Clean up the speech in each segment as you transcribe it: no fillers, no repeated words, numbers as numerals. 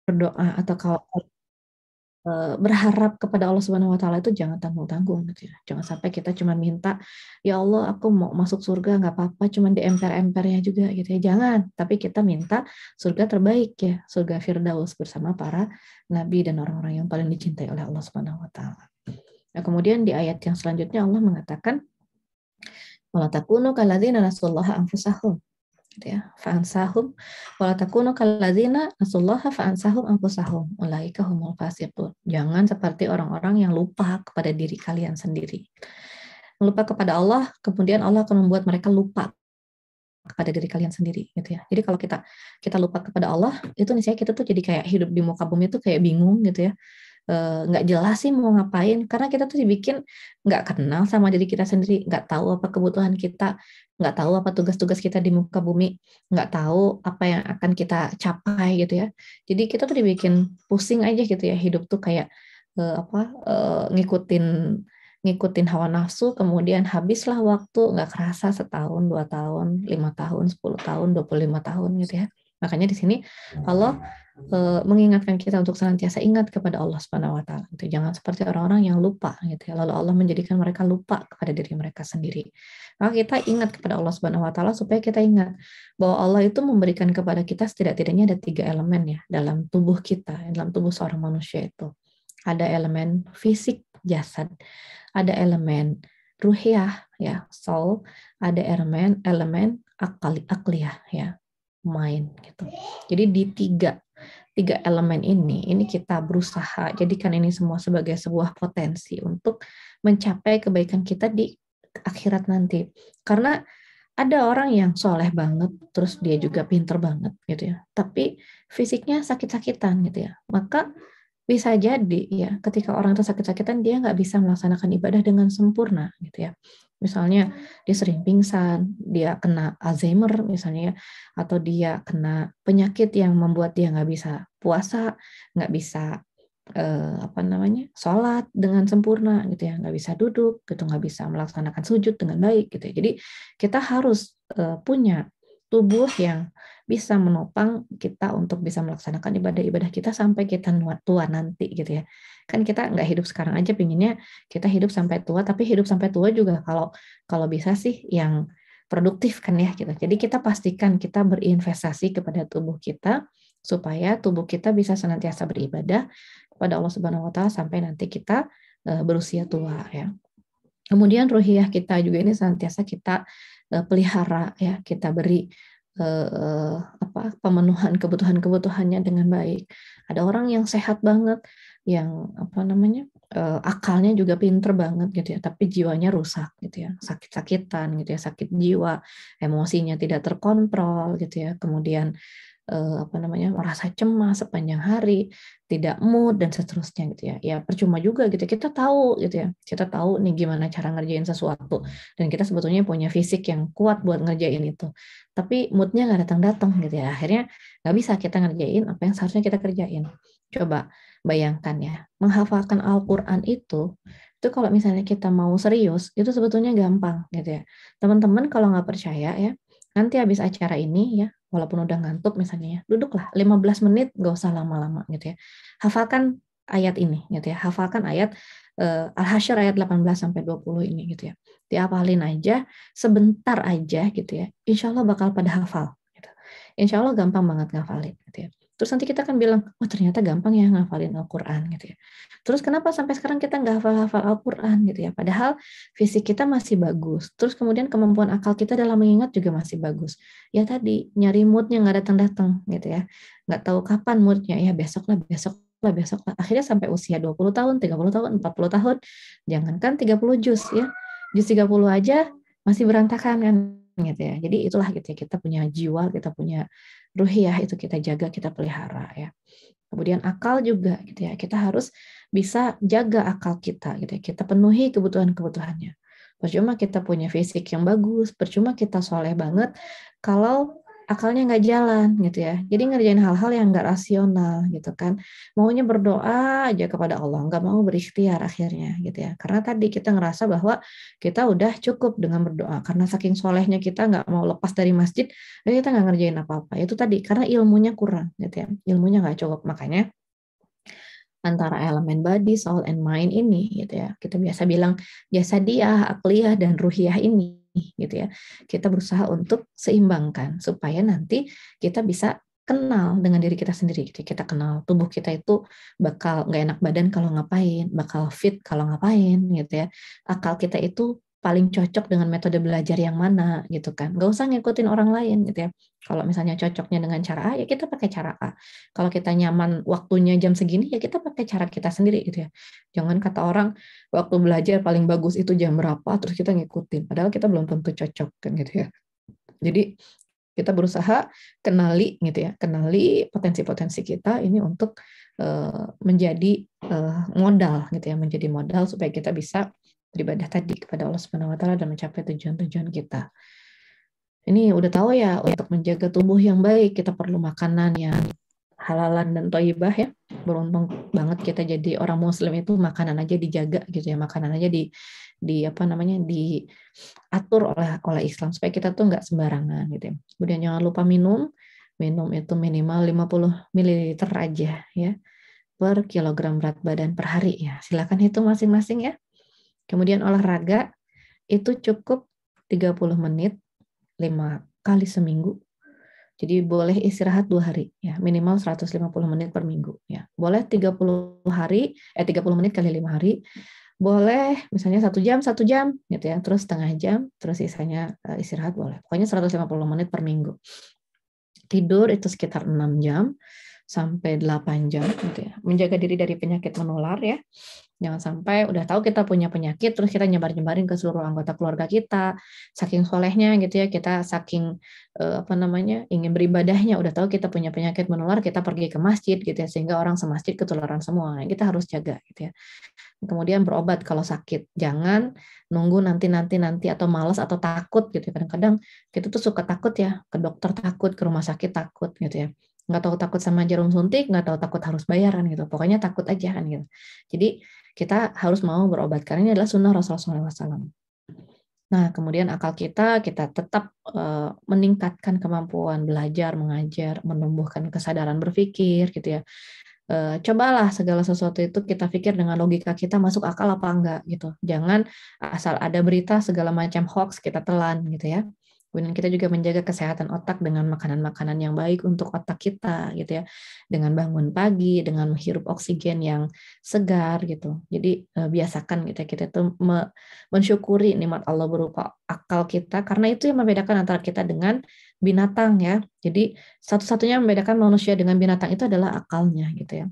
berdoa atau kalau berharap kepada Allah Subhanahu wa taala itu jangan tanggung-tanggung gitu ya. Jangan sampai kita cuma minta, ya Allah aku mau masuk surga nggak apa-apa cuma di emper-empernya juga gitu ya. Jangan, tapi kita minta surga terbaik ya, surga Firdaus bersama para nabi dan orang-orang yang paling dicintai oleh Allah Subhanahu wa taala. Nah, kemudian di ayat yang selanjutnya Allah mengatakan wala takunu kalladzina nasullaha anfusahum gitu ya. Fa'ansahum wala takunu kalladzina nasullaha fa'ansahum anfusahum ulaika humul fasiqun. Jangan seperti orang-orang yang lupa kepada diri kalian sendiri. Lupa kepada Allah, kemudian Allah akan membuat mereka lupa kepada diri kalian sendiri gitu ya. Jadi kalau kita lupa kepada Allah, itu nih kita tuh jadi kayak hidup di muka bumi itu kayak bingung gitu ya, nggak jelas sih mau ngapain karena kita tuh dibikin nggak kenal sama diri kita sendiri, nggak tahu apa kebutuhan kita, nggak tahu apa tugas-tugas kita di muka bumi, nggak tahu apa yang akan kita capai gitu ya. Jadi kita tuh dibikin pusing aja gitu ya, hidup tuh kayak ngikutin ngikutin hawa nafsu, kemudian habislah waktu nggak kerasa setahun, 2 tahun, 5 tahun, 10 tahun, 25 tahun gitu ya. Makanya di sini Allah mengingatkan kita untuk senantiasa ingat kepada Allah Subhanahu wa taala. Gitu. Jangan seperti orang-orang yang lupa gitu ya. Lalu Allah menjadikan mereka lupa kepada diri mereka sendiri. Maka kita ingat kepada Allah Subhanahu wa taala supaya kita ingat bahwa Allah itu memberikan kepada kita setidak-tidaknya ada 3 elemen ya dalam tubuh kita, dalam tubuh seorang manusia itu. Ada elemen fisik jasad, ada elemen ruhiyah ya, soul, ada elemen akliyah ya, mind gitu. Jadi di tiga elemen ini kita berusaha jadikan ini semua sebagai sebuah potensi untuk mencapai kebaikan kita di akhirat nanti. Karena ada orang yang soleh banget, terus dia juga pinter banget gitu ya, tapi fisiknya sakit-sakitan gitu ya. Maka bisa jadi ya ketika orang itu sakit-sakitan dia nggak bisa melaksanakan ibadah dengan sempurna gitu ya. Misalnya dia sering pingsan, dia kena Alzheimer misalnya ya, atau dia kena penyakit yang membuat dia nggak bisa puasa, nggak bisa sholat dengan sempurna gitu ya, nggak bisa duduk gitu, nggak bisa melaksanakan sujud dengan baik gitu ya. Jadi kita harus punya tubuh yang bisa menopang kita untuk bisa melaksanakan ibadah-ibadah kita sampai kita tua nanti gitu ya. Kan kita nggak hidup sekarang aja, pinginnya kita hidup sampai tua, tapi hidup sampai tua juga kalau kalau bisa sih yang produktif kan ya gitu. Jadi kita pastikan kita berinvestasi kepada tubuh kita supaya tubuh kita bisa senantiasa beribadah kepada Allah Subhanahu wa taala sampai nanti kita berusia tua ya. Kemudian ruhiyah kita juga ini senantiasa kita pelihara ya, kita beri pemenuhan kebutuhan-kebutuhannya dengan baik. Ada orang yang sehat banget, yang akalnya juga pinter banget gitu ya, tapi jiwanya rusak gitu ya, sakit-sakitan gitu ya, sakit jiwa, emosinya tidak terkontrol gitu ya, kemudian merasa cemas sepanjang hari, tidak mood dan seterusnya gitu ya. Ya percuma juga gitu. Kita tahu gitu ya. Kita tahu nih gimana cara ngerjain sesuatu dan kita sebetulnya punya fisik yang kuat buat ngerjain itu. Tapi moodnya nggak datang-datang gitu ya. Akhirnya nggak bisa kita ngerjain apa yang seharusnya kita kerjain. Coba bayangkan ya, menghafalkan Al-Quran itu kalau misalnya kita mau serius, itu sebetulnya gampang gitu ya. Teman-teman kalau nggak percaya ya, nanti habis acara ini ya, walaupun udah ngantuk misalnya ya, duduklah 15 menit, gak usah lama-lama gitu ya. Hafalkan ayat ini gitu ya, hafalkan ayat Al-Hasyr ayat 18 sampai 20 ini gitu ya. Dihafalin aja, sebentar aja gitu ya. Insya Allah bakal pada hafal. Gitu. Insya Allah gampang banget ngafalin gitu ya. Terus nanti kita akan bilang, oh ternyata gampang ya ngafalin Al-Quran gitu ya. Terus kenapa sampai sekarang kita nggak hafal-hafal Al-Quran gitu ya. Padahal fisik kita masih bagus. Terus kemudian kemampuan akal kita dalam mengingat juga masih bagus. Ya tadi, nyari moodnya nggak datang-datang gitu ya. Nggak tahu kapan moodnya, ya besok lah, besok lah, besok lah. Akhirnya sampai usia 20 tahun, 30 tahun, 40 tahun. Jangankan 30 juz ya. Juz 30 aja masih berantakan kan gitu ya. Jadi itulah gitu ya, kita punya jiwa, kita punya ruhiyah, itu kita jaga, kita pelihara ya. Kemudian akal juga gitu ya. Kita harus bisa jaga akal kita gitu ya. Kita penuhi kebutuhan-kebutuhannya. Percuma kita punya fisik yang bagus, percuma kita soleh banget kalau akalnya nggak jalan gitu ya. Jadi ngerjain hal-hal yang nggak rasional gitu kan. Maunya berdoa aja kepada Allah, nggak mau berikhtiar akhirnya gitu ya. Karena tadi kita ngerasa bahwa kita udah cukup dengan berdoa. Karena saking solehnya kita nggak mau lepas dari masjid, kita nggak ngerjain apa-apa. Itu tadi karena ilmunya kurang gitu ya. Ilmunya nggak cukup. Makanya antara elemen body, soul, and mind ini gitu ya. Kita biasa bilang jasadiyah, akliyah, dan ruhiyah ini gitu ya. Kita berusaha untuk seimbangkan supaya nanti kita bisa kenal dengan diri kita sendiri. Gitu. Kita kenal tubuh kita itu bakal nggak enak badan kalau ngapain, bakal fit kalau ngapain gitu ya. Akal kita itu paling cocok dengan metode belajar yang mana gitu kan. Nggak usah ngikutin orang lain gitu ya. Kalau misalnya cocoknya dengan cara A, ya kita pakai cara A. Kalau kita nyaman waktunya jam segini, ya kita pakai cara kita sendiri gitu ya. Jangan kata orang waktu belajar paling bagus itu jam berapa, terus kita ngikutin. Padahal kita belum tentu cocok kan gitu ya. Jadi kita berusaha kenali gitu ya, kenali potensi-potensi kita ini untuk menjadi modal gitu ya, menjadi modal supaya kita bisa beribadah tadi kepada Allah Subhanahu wa taala dan mencapai tujuan-tujuan kita. Ini udah tahu ya, untuk menjaga tubuh yang baik kita perlu makanan yang halalan dan thayyibah ya. Beruntung banget kita jadi orang muslim itu makanan aja dijaga gitu ya, makanan aja di apa namanya diatur oleh Islam supaya kita tuh nggak sembarangan gitu ya. Kemudian jangan lupa minum itu minimal 50 ml aja ya per kilogram berat badan per hari ya. Silakan hitung masing-masing ya. Kemudian olahraga itu cukup 30 menit 5 kali seminggu. Jadi boleh istirahat 2 hari ya, minimal 150 menit per minggu ya. Boleh 30 menit kali 5 hari. Boleh misalnya 1 jam gitu ya, terus setengah jam, terus sisanya istirahat boleh. Pokoknya 150 menit per minggu. Tidur itu sekitar 6 jam sampai 8 jam gitu ya. Menjaga diri dari penyakit menular ya. Jangan sampai udah tahu kita punya penyakit terus kita nyebar-nyebarin ke seluruh anggota keluarga kita. Saking solehnya gitu ya, kita saking ingin beribadahnya, udah tahu kita punya penyakit menular, kita pergi ke masjid gitu ya, sehingga orang semasjid ketularan semua. Kita harus jaga gitu ya. Kemudian berobat kalau sakit. Jangan nunggu nanti atau malas atau takut gitu. Kadang-kadang kita tuh suka takut ya, ke dokter takut, ke rumah sakit takut gitu ya. Nggak tahu takut sama jarum suntik, nggak tahu takut harus bayaran gitu. Pokoknya takut aja kan gitu. Jadi kita harus mau berobat karena ini adalah sunnah Rasulullah SAW. Nah, kemudian akal kita tetap meningkatkan kemampuan belajar, mengajar, menumbuhkan kesadaran berpikir gitu ya. Cobalah segala sesuatu itu kita pikir dengan logika kita masuk akal apa enggak gitu. Jangan asal ada berita segala macam hoax kita telan gitu ya. Kemudian kita juga menjaga kesehatan otak dengan makanan-makanan yang baik untuk otak kita gitu ya. Dengan bangun pagi, dengan menghirup oksigen yang segar gitu. Jadi biasakan gitu ya, kita tuh mensyukuri nikmat Allah berupa akal kita karena itu yang membedakan antara kita dengan binatang ya. Jadi satu-satunya membedakan manusia dengan binatang itu adalah akalnya gitu ya.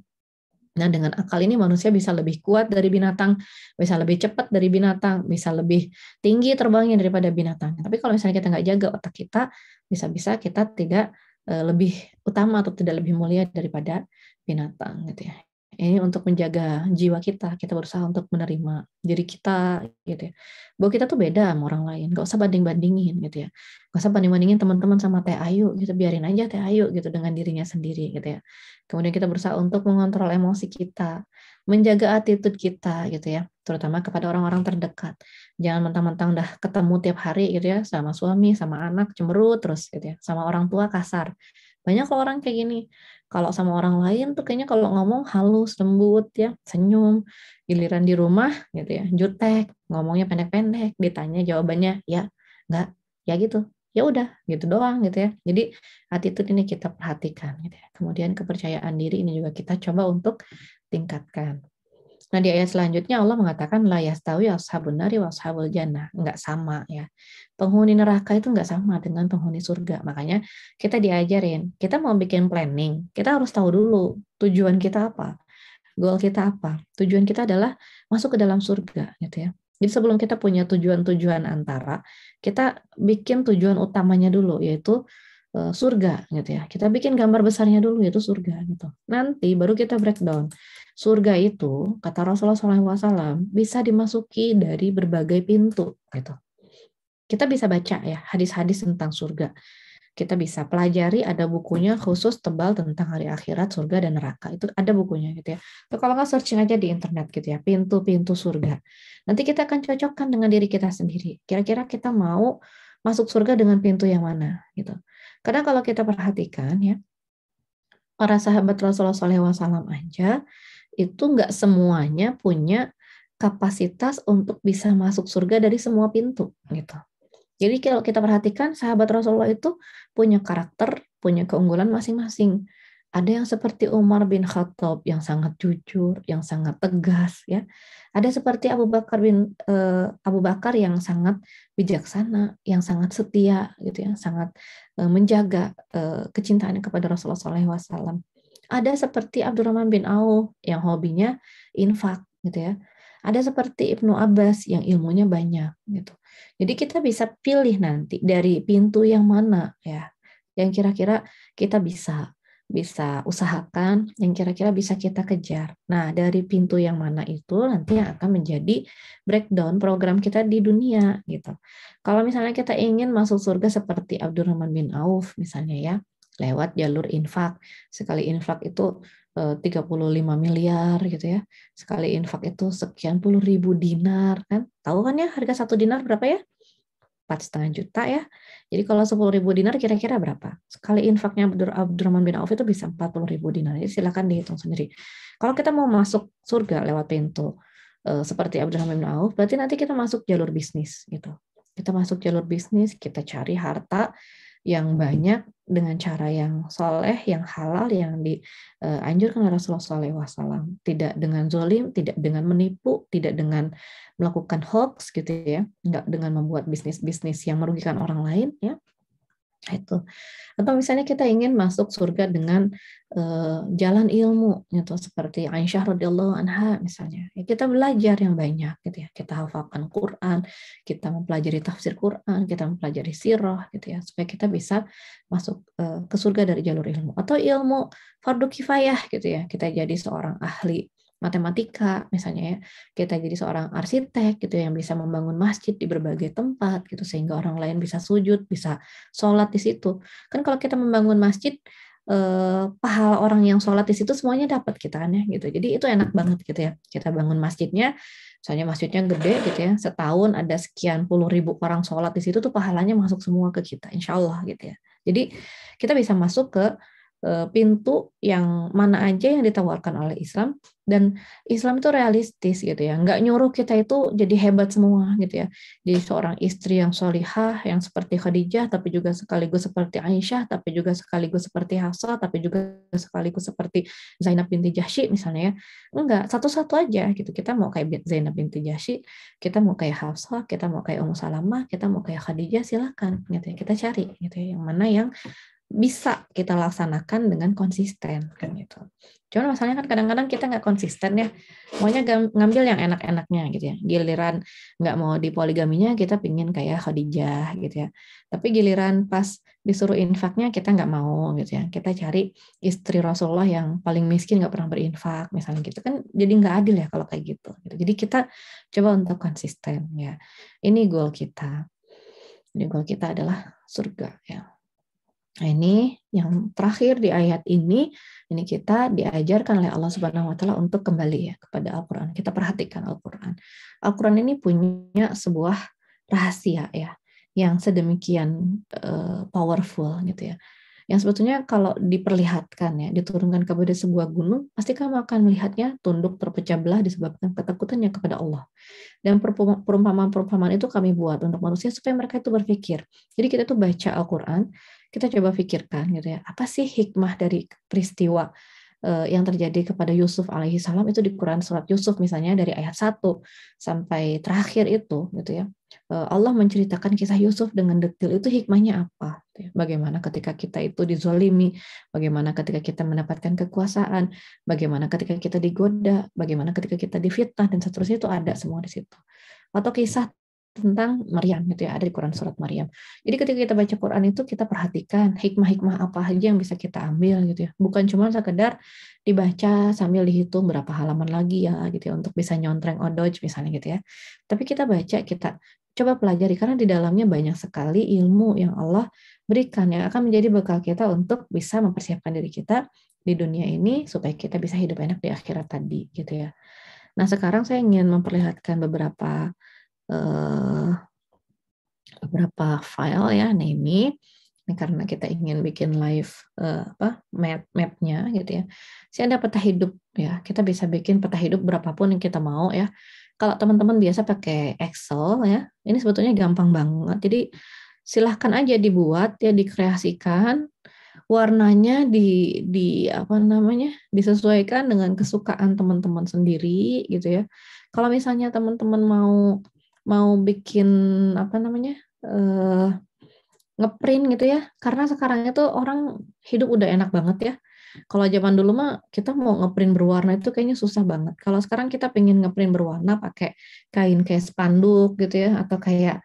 Nah, dengan akal ini manusia bisa lebih kuat dari binatang, bisa lebih cepat dari binatang, bisa lebih tinggi terbangnya daripada binatang. Tapi kalau misalnya kita nggak jaga otak kita, bisa-bisa kita tidak lebih utama atau tidak lebih mulia daripada binatang gitu ya. Ini untuk menjaga jiwa kita berusaha untuk menerima diri kita gitu ya. Bahwa kita tuh beda sama orang lain, nggak usah banding-bandingin gitu ya. Nggak usah banding-bandingin teman-teman sama Teh Ayu gitu, biarin aja Teh Ayu gitu dengan dirinya sendiri gitu ya. Kemudian kita berusaha untuk mengontrol emosi kita, menjaga attitude kita gitu ya, terutama kepada orang-orang terdekat. Jangan mentang-mentang udah ketemu tiap hari gitu ya, sama suami, sama anak, cemberut terus gitu ya, sama orang tua kasar. Banyak kok orang kayak gini. Kalau sama orang lain tuh kayaknya kalau ngomong halus, lembut ya, senyum. Giliran di rumah gitu ya, jutek, ngomongnya pendek-pendek, ditanya jawabannya ya, enggak, ya gitu. Ya udah, gitu doang gitu ya. Jadi attitude ini kita perhatikan gitu ya. Kemudian kepercayaan diri ini juga kita coba untuk tingkatkan. Nah, di ayat selanjutnya Allah mengatakan la yastawi ashabun nari wa ashabul jannah, enggak sama ya. Penghuni neraka itu enggak sama dengan penghuni surga. Makanya kita diajarin, kita mau bikin planning, kita harus tahu dulu tujuan kita apa, goal kita apa. Tujuan kita adalah masuk ke dalam surga gitu ya. Jadi sebelum kita punya tujuan-tujuan antara, kita bikin tujuan utamanya dulu yaitu surga gitu ya. Kita bikin gambar besarnya dulu yaitu surga gitu. Nanti baru kita breakdown. Surga itu kata Rasulullah SAW bisa dimasuki dari berbagai pintu gitu. Kita bisa baca ya hadis-hadis tentang surga. Kita bisa pelajari, ada bukunya khusus tebal tentang hari akhirat, surga dan neraka. Itu ada bukunya gitu ya. Atau kalau nggak searching aja di internet gitu ya, pintu-pintu surga. Nanti kita akan cocokkan dengan diri kita sendiri. Kira-kira kita mau masuk surga dengan pintu yang mana gitu. Karena kalau kita perhatikan ya, para sahabat Rasulullah SAW aja itu nggak semuanya punya kapasitas untuk bisa masuk surga dari semua pintu gitu. Jadi kalau kita perhatikan sahabat Rasulullah itu punya karakter, punya keunggulan masing-masing. Ada yang seperti Umar bin Khattab yang sangat jujur, yang sangat tegas ya. Ada seperti Abu Bakar yang sangat bijaksana, yang sangat setia gitu ya, sangat menjaga kecintaannya kepada Rasulullah SAW. Ada seperti Abdurrahman bin Auf yang hobinya infak gitu ya. Ada seperti Ibnu Abbas yang ilmunya banyak gitu. Jadi kita bisa pilih nanti dari pintu yang mana ya, yang kira-kira kita bisa usahakan, yang kira-kira bisa kita kejar. Nah, dari pintu yang mana itu nanti yang akan menjadi breakdown program kita di dunia gitu. Kalau misalnya kita ingin masuk surga seperti Abdurrahman bin Auf misalnya ya, lewat jalur infak. Sekali infak itu 35 miliar gitu ya. Sekali infak itu sekian puluh ribu dinar kan. Tahu kan ya harga 1 dinar berapa ya? 4,5 juta ya. Jadi kalau 10.000 dinar kira-kira berapa? Sekali infaknya Abdurrahman bin Auf itu bisa 40.000 dinar. Jadi silakan dihitung sendiri. Kalau kita mau masuk surga lewat pintu seperti Abdurrahman bin Auf, berarti nanti kita masuk jalur bisnis gitu. Kita masuk jalur bisnis, kita cari harta yang banyak dengan cara yang soleh, yang halal, yang dianjurkan oleh Rasulullah SAW. Tidak dengan zolim, tidak dengan menipu, tidak dengan melakukan hoax gitu ya, nggak dengan membuat bisnis-bisnis yang merugikan orang lain ya. Itu. Atau misalnya kita ingin masuk surga dengan jalan ilmu gitu, seperti Aisyah radhiyallahu anha misalnya. Ya, kita belajar yang banyak gitu ya. Kita hafalkan Quran, kita mempelajari tafsir Quran, kita mempelajari sirah gitu ya, supaya kita bisa masuk ke surga dari jalur ilmu. Atau ilmu fardu kifayah gitu ya. Kita jadi seorang ahli matematika misalnya ya, kita jadi seorang arsitek gitu yang bisa membangun masjid di berbagai tempat gitu sehingga orang lain bisa sujud, bisa sholat di situ. Kan kalau kita membangun masjid, pahala orang yang sholat di situ semuanya dapat kita kan ya gitu. Jadi itu enak banget gitu ya. Kita bangun masjidnya, misalnya masjidnya gede gitu ya, setahun ada sekian puluh ribu orang sholat di situ tuh pahalanya masuk semua ke kita, insya Allah gitu ya. Jadi kita bisa masuk ke pintu yang mana aja yang ditawarkan oleh Islam, dan Islam itu realistis gitu ya, nggak nyuruh kita itu jadi hebat semua gitu ya, jadi seorang istri yang sholihah yang seperti Khadijah, tapi juga sekaligus seperti Aisyah, tapi juga sekaligus seperti Hafsah, tapi juga sekaligus seperti Zainab binti Jahsy misalnya ya. Enggak, satu-satu aja gitu. Kita mau kayak Zainab binti Jahsy, kita mau kayak Hafsah, kita mau kayak Ummu Salamah, kita mau kayak Khadijah, silakan gitu ya. Kita cari gitu ya, yang mana yang bisa kita laksanakan dengan konsisten kan gitu. Cuman masalahnya kan kadang-kadang kita nggak konsisten ya, maunya ngambil yang enak-enaknya gitu ya. Giliran nggak mau di poligaminya kita pingin kayak Khadijah gitu ya. Tapi giliran pas disuruh infaknya kita nggak mau gitu ya. Kita cari istri Rasulullah yang paling miskin nggak pernah berinfak misalnya gitu kan, jadi nggak adil ya kalau kayak gitu. Jadi kita coba untuk konsisten ya. Ini goal kita. Ini goal kita adalah surga ya. Nah, ini yang terakhir di ayat ini kita diajarkan oleh Allah Subhanahu wa taala untuk kembali ya kepada Al-Qur'an. Kita perhatikan Al-Qur'an. Al-Qur'an ini punya sebuah rahasia ya yang sedemikian powerful gitu ya. Yang sebetulnya kalau diperlihatkan ya, diturunkan kepada sebuah gunung, pasti kamu akan melihatnya tunduk terpecah belah disebabkan ketakutannya kepada Allah. Dan perumpamaan-perumpamaan itu kami buat untuk manusia supaya mereka itu berpikir. Jadi kita tuh baca Al-Qur'an, kita coba pikirkan gitu ya, apa sih hikmah dari peristiwa yang terjadi kepada Yusuf alaihi salam itu di Quran surat Yusuf misalnya dari ayat 1 sampai terakhir itu gitu ya. Allah menceritakan kisah Yusuf dengan detail, itu hikmahnya apa? Bagaimana ketika kita itu dizolimi, bagaimana ketika kita mendapatkan kekuasaan, bagaimana ketika kita digoda, bagaimana ketika kita difitnah dan seterusnya, itu ada semua di situ. Atau kisah tentang Maryam gitu ya, ada di Quran surat Maryam. Jadi ketika kita baca Quran itu kita perhatikan hikmah-hikmah apa aja yang bisa kita ambil gitu ya. Bukan cuma sekedar dibaca sambil dihitung berapa halaman lagi ya gitu ya untuk bisa nyontreng odoj misalnya gitu ya. Tapi kita baca, kita coba pelajari karena di dalamnya banyak sekali ilmu yang Allah berikan, yang akan menjadi bekal kita untuk bisa mempersiapkan diri kita di dunia ini supaya kita bisa hidup enak di akhirat tadi gitu ya. Nah, sekarang saya ingin memperlihatkan eh, beberapa file ya. Nah, ini karena kita ingin bikin live mapnya gitu ya. Saya ada peta hidup ya. Kita bisa bikin peta hidup berapapun yang kita mau ya. Kalau teman-teman biasa pakai Excel ya, ini sebetulnya gampang banget. Jadi silahkan aja dibuat ya, dikreasikan, warnanya apa namanya, disesuaikan dengan kesukaan teman-teman sendiri gitu ya. Kalau misalnya teman-teman mau bikin apa namanya, ngeprint gitu ya, karena sekarang itu orang hidup udah enak banget ya. Kalau zaman dulu mah kita mau ngeprint berwarna itu kayaknya susah banget. Kalau sekarang kita pengen ngeprint berwarna pakai kain kayak spanduk gitu ya, atau kayak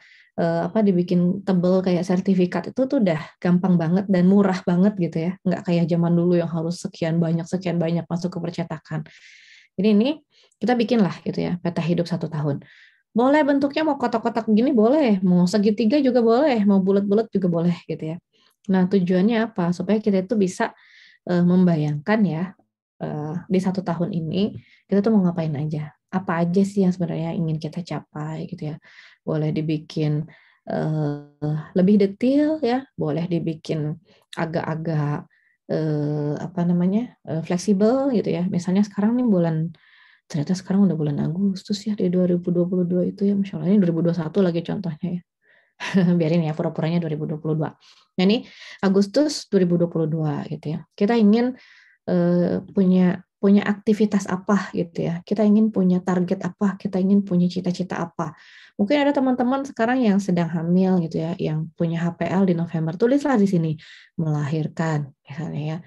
dibikin tebel kayak sertifikat, itu tuh udah gampang banget dan murah banget gitu ya. Nggak kayak zaman dulu yang harus sekian banyak masuk ke percetakan. Jadi ini kita bikin lah gitu ya, peta hidup 1 tahun. Boleh bentuknya mau kotak-kotak gini boleh, mau segitiga juga boleh, mau bulat-bulat juga boleh gitu ya. Nah, tujuannya apa? Supaya kita itu bisa membayangkan ya, di 1 tahun ini kita tuh mau ngapain aja. Apa aja sih yang sebenarnya ingin kita capai gitu ya. Boleh dibikin lebih detail ya, boleh dibikin agak-agak fleksibel gitu ya. Misalnya sekarang nih ternyata sekarang udah bulan Agustus ya di 2022 itu ya, Masya Allah, ini 2021 lagi contohnya ya. Biarin ya, pura-puranya 2022. Nah ini Agustus 2022 gitu ya. Kita ingin punya aktivitas apa gitu ya. Kita ingin punya target apa, kita ingin punya cita-cita apa. Mungkin ada teman-teman sekarang yang sedang hamil gitu ya, yang punya HPL di November, tulislah di sini melahirkan misalnya ya.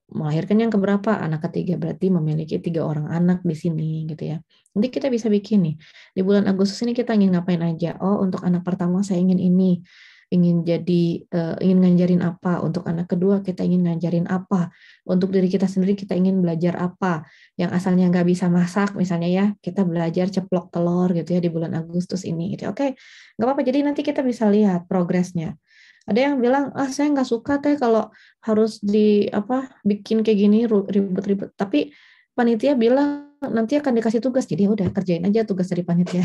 Melahirkan yang keberapa? Anak ketiga, berarti memiliki 3 orang anak di sini gitu ya. Nanti kita bisa bikin nih, di bulan Agustus ini kita ingin ngapain aja. Oh, untuk anak pertama saya ingin ini, ingin ngajarin apa. Untuk anak kedua kita ingin ngajarin apa. Untuk diri kita sendiri kita ingin belajar apa. Yang asalnya nggak bisa masak misalnya ya, kita belajar ceplok telur gitu ya di bulan Agustus ini gitu. Oke, nggak apa-apa. Jadi nanti kita bisa lihat progresnya. Ada yang bilang, saya nggak suka teh kalau harus bikin kayak gini ribet-ribet. Tapi panitia bilang nanti akan dikasih tugas, jadi udah kerjain aja tugas dari panitia.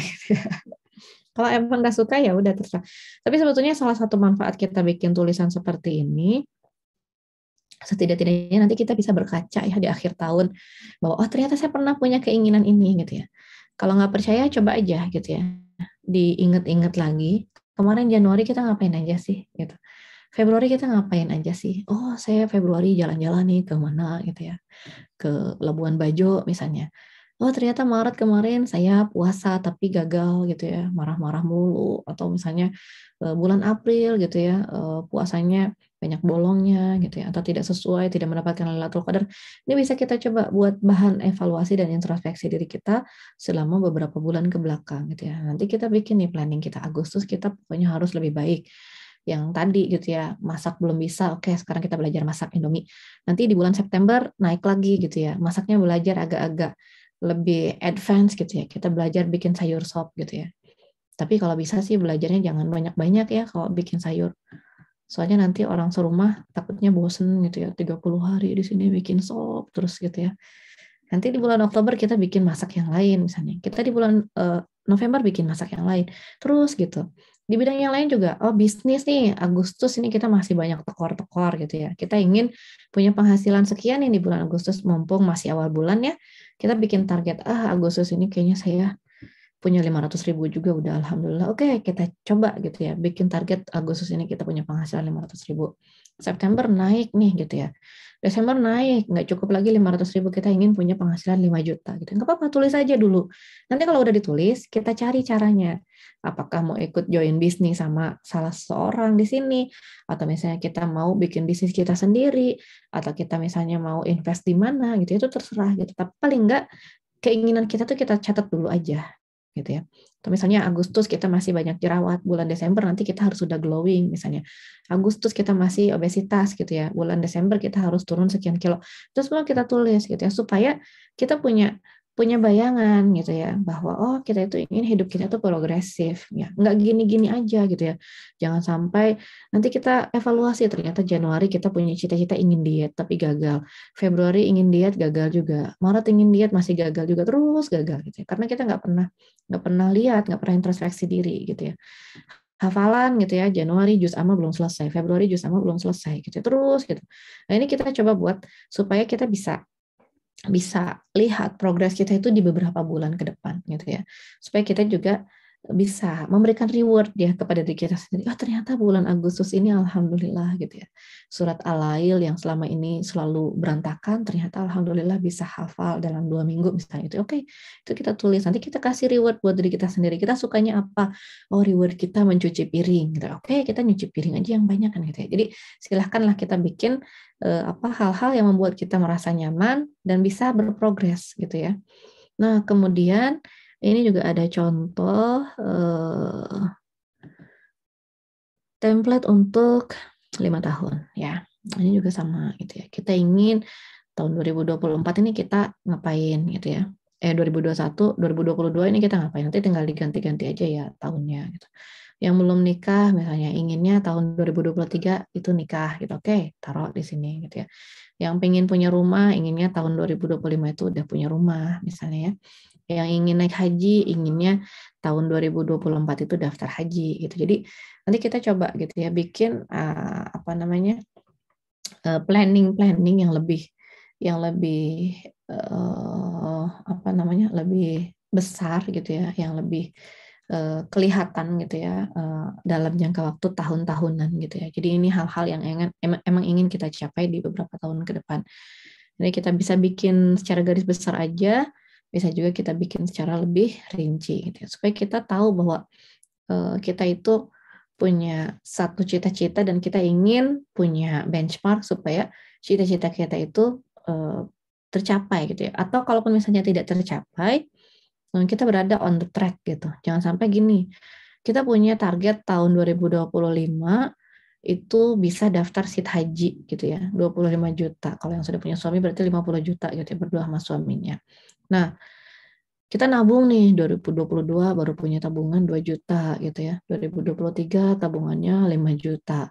Kalau emang nggak suka ya udah terserah. Tapi sebetulnya salah satu manfaat kita bikin tulisan seperti ini, setidak-tidaknya nanti kita bisa berkaca ya di akhir tahun bahwa oh ternyata saya pernah punya keinginan ini gitu ya. Kalau nggak percaya coba aja gitu ya, diinget-inget lagi. Kemarin Januari kita ngapain aja sih gitu. Februari kita ngapain aja sih? Oh, saya Februari jalan-jalan nih ke mana gitu ya. Ke Labuan Bajo misalnya. Oh, ternyata Maret kemarin saya puasa tapi gagal gitu ya, marah-marah mulu. Atau misalnya bulan April gitu ya, puasanya banyak bolongnya gitu ya, atau tidak sesuai, tidak mendapatkan Lailatul Qadar. Ini bisa kita coba buat bahan evaluasi dan introspeksi diri kita selama beberapa bulan ke belakang gitu ya. Nanti kita bikin nih planning kita, Agustus kita pokoknya harus lebih baik. Yang tadi gitu ya, masak belum bisa, oke sekarang kita belajar masak Indomie. Nanti di bulan September naik lagi gitu ya, masaknya belajar agak-agak lebih advance gitu ya, kita belajar bikin sayur sop gitu ya. Tapi kalau bisa sih belajarnya jangan banyak-banyak ya kalau bikin sayur. Soalnya nanti orang serumah takutnya bosen gitu ya, 30 hari di sini bikin sop terus gitu ya. Nanti di bulan Oktober kita bikin masak yang lain misalnya. Kita di bulan November bikin masak yang lain. Terus gitu. Di bidang yang lain juga, oh bisnis nih, Agustus ini kita masih banyak tekor-tekor gitu ya. Kita ingin punya penghasilan sekian nih di bulan Agustus, mumpung masih awal bulan ya. Kita bikin target, Agustus ini kayaknya saya punya 500.000 juga udah alhamdulillah. Oke, kita coba gitu ya. Bikin target Agustus ini kita punya penghasilan 500.000. September naik nih gitu ya. Desember naik, nggak cukup lagi 500.000, kita ingin punya penghasilan 5 juta gitu. Nggak apa-apa, tulis aja dulu. Nanti kalau udah ditulis, kita cari caranya. Apakah mau ikut join bisnis sama salah seorang di sini, atau misalnya kita mau bikin bisnis kita sendiri, atau kita misalnya mau invest di mana gitu, itu terserah gitu. Tapi paling nggak keinginan kita tuh kita catat dulu aja gitu ya. Atau misalnya Agustus kita masih banyak jerawat, bulan Desember nanti kita harus sudah glowing misalnya. Agustus kita masih obesitas gitu ya, bulan Desember kita harus turun sekian kilo. Terus semua kita tulis gitu ya, supaya kita punya punya bayangan gitu ya bahwa oh kita itu ingin hidup kita tuh progresif ya, nggak gini-gini aja gitu ya. Jangan sampai nanti kita evaluasi ternyata Januari kita punya cita-cita ingin diet tapi gagal, Februari ingin diet gagal juga, Maret ingin diet masih gagal juga, terus gagal gitu ya. Karena kita nggak pernah lihat, nggak pernah introspeksi diri gitu ya. Hafalan gitu ya, Januari juz amma belum selesai, Februari juz amma belum selesai gitu terus gitu. Nah ini kita coba buat supaya kita bisa lihat progres kita itu di beberapa bulan ke depan gitu ya, supaya kita juga bisa memberikan reward ya kepada diri kita sendiri. Oh ternyata bulan Agustus ini alhamdulillah gitu ya, surat Al-Lail yang selama ini selalu berantakan ternyata alhamdulillah bisa hafal dalam 2 minggu misalnya. Itu oke, itu kita tulis, nanti kita kasih reward buat diri kita sendiri, kita sukanya apa, oh reward kita mencuci piring gitu. Oke kita nyuci piring aja yang banyak kan gitu ya. Jadi silahkanlah kita bikin hal-hal yang membuat kita merasa nyaman dan bisa berprogres gitu ya. Nah, kemudian ini juga ada contoh template untuk 5 tahun ya. Ini juga sama gitu ya. Kita ingin tahun 2024 ini kita ngapain gitu ya. 2021, 2022 ini kita ngapain? Nanti tinggal diganti-ganti aja ya tahunnya gitu. Yang belum nikah misalnya inginnya tahun 2023 itu nikah gitu. Oke, taruh di sini gitu ya. Yang pengen punya rumah inginnya tahun 2025 itu udah punya rumah misalnya ya. Yang ingin naik haji inginnya tahun 2024 itu daftar haji gitu. Jadi nanti kita coba gitu ya bikin planning yang lebih lebih besar gitu ya, yang lebih kelihatan gitu ya dalam jangka waktu tahun-tahunan gitu ya. Jadi ini hal-hal yang emang ingin kita capai di beberapa tahun ke depan. Jadi kita bisa bikin secara garis besar aja, bisa juga kita bikin secara lebih rinci gitu ya, supaya kita tahu bahwa kita itu punya satu cita-cita dan kita ingin punya benchmark supaya cita-cita kita itu tercapai gitu ya. Atau kalaupun misalnya tidak tercapai, kita berada on the track gitu. Jangan sampai gini, kita punya target tahun 2025 itu bisa daftar SID haji gitu ya, 25 juta. Kalau yang sudah punya suami berarti 50 juta gitu ya, berdua sama suaminya. Nah, kita nabung nih 2022 baru punya tabungan 2 juta gitu ya. 2023 tabungannya 5 juta.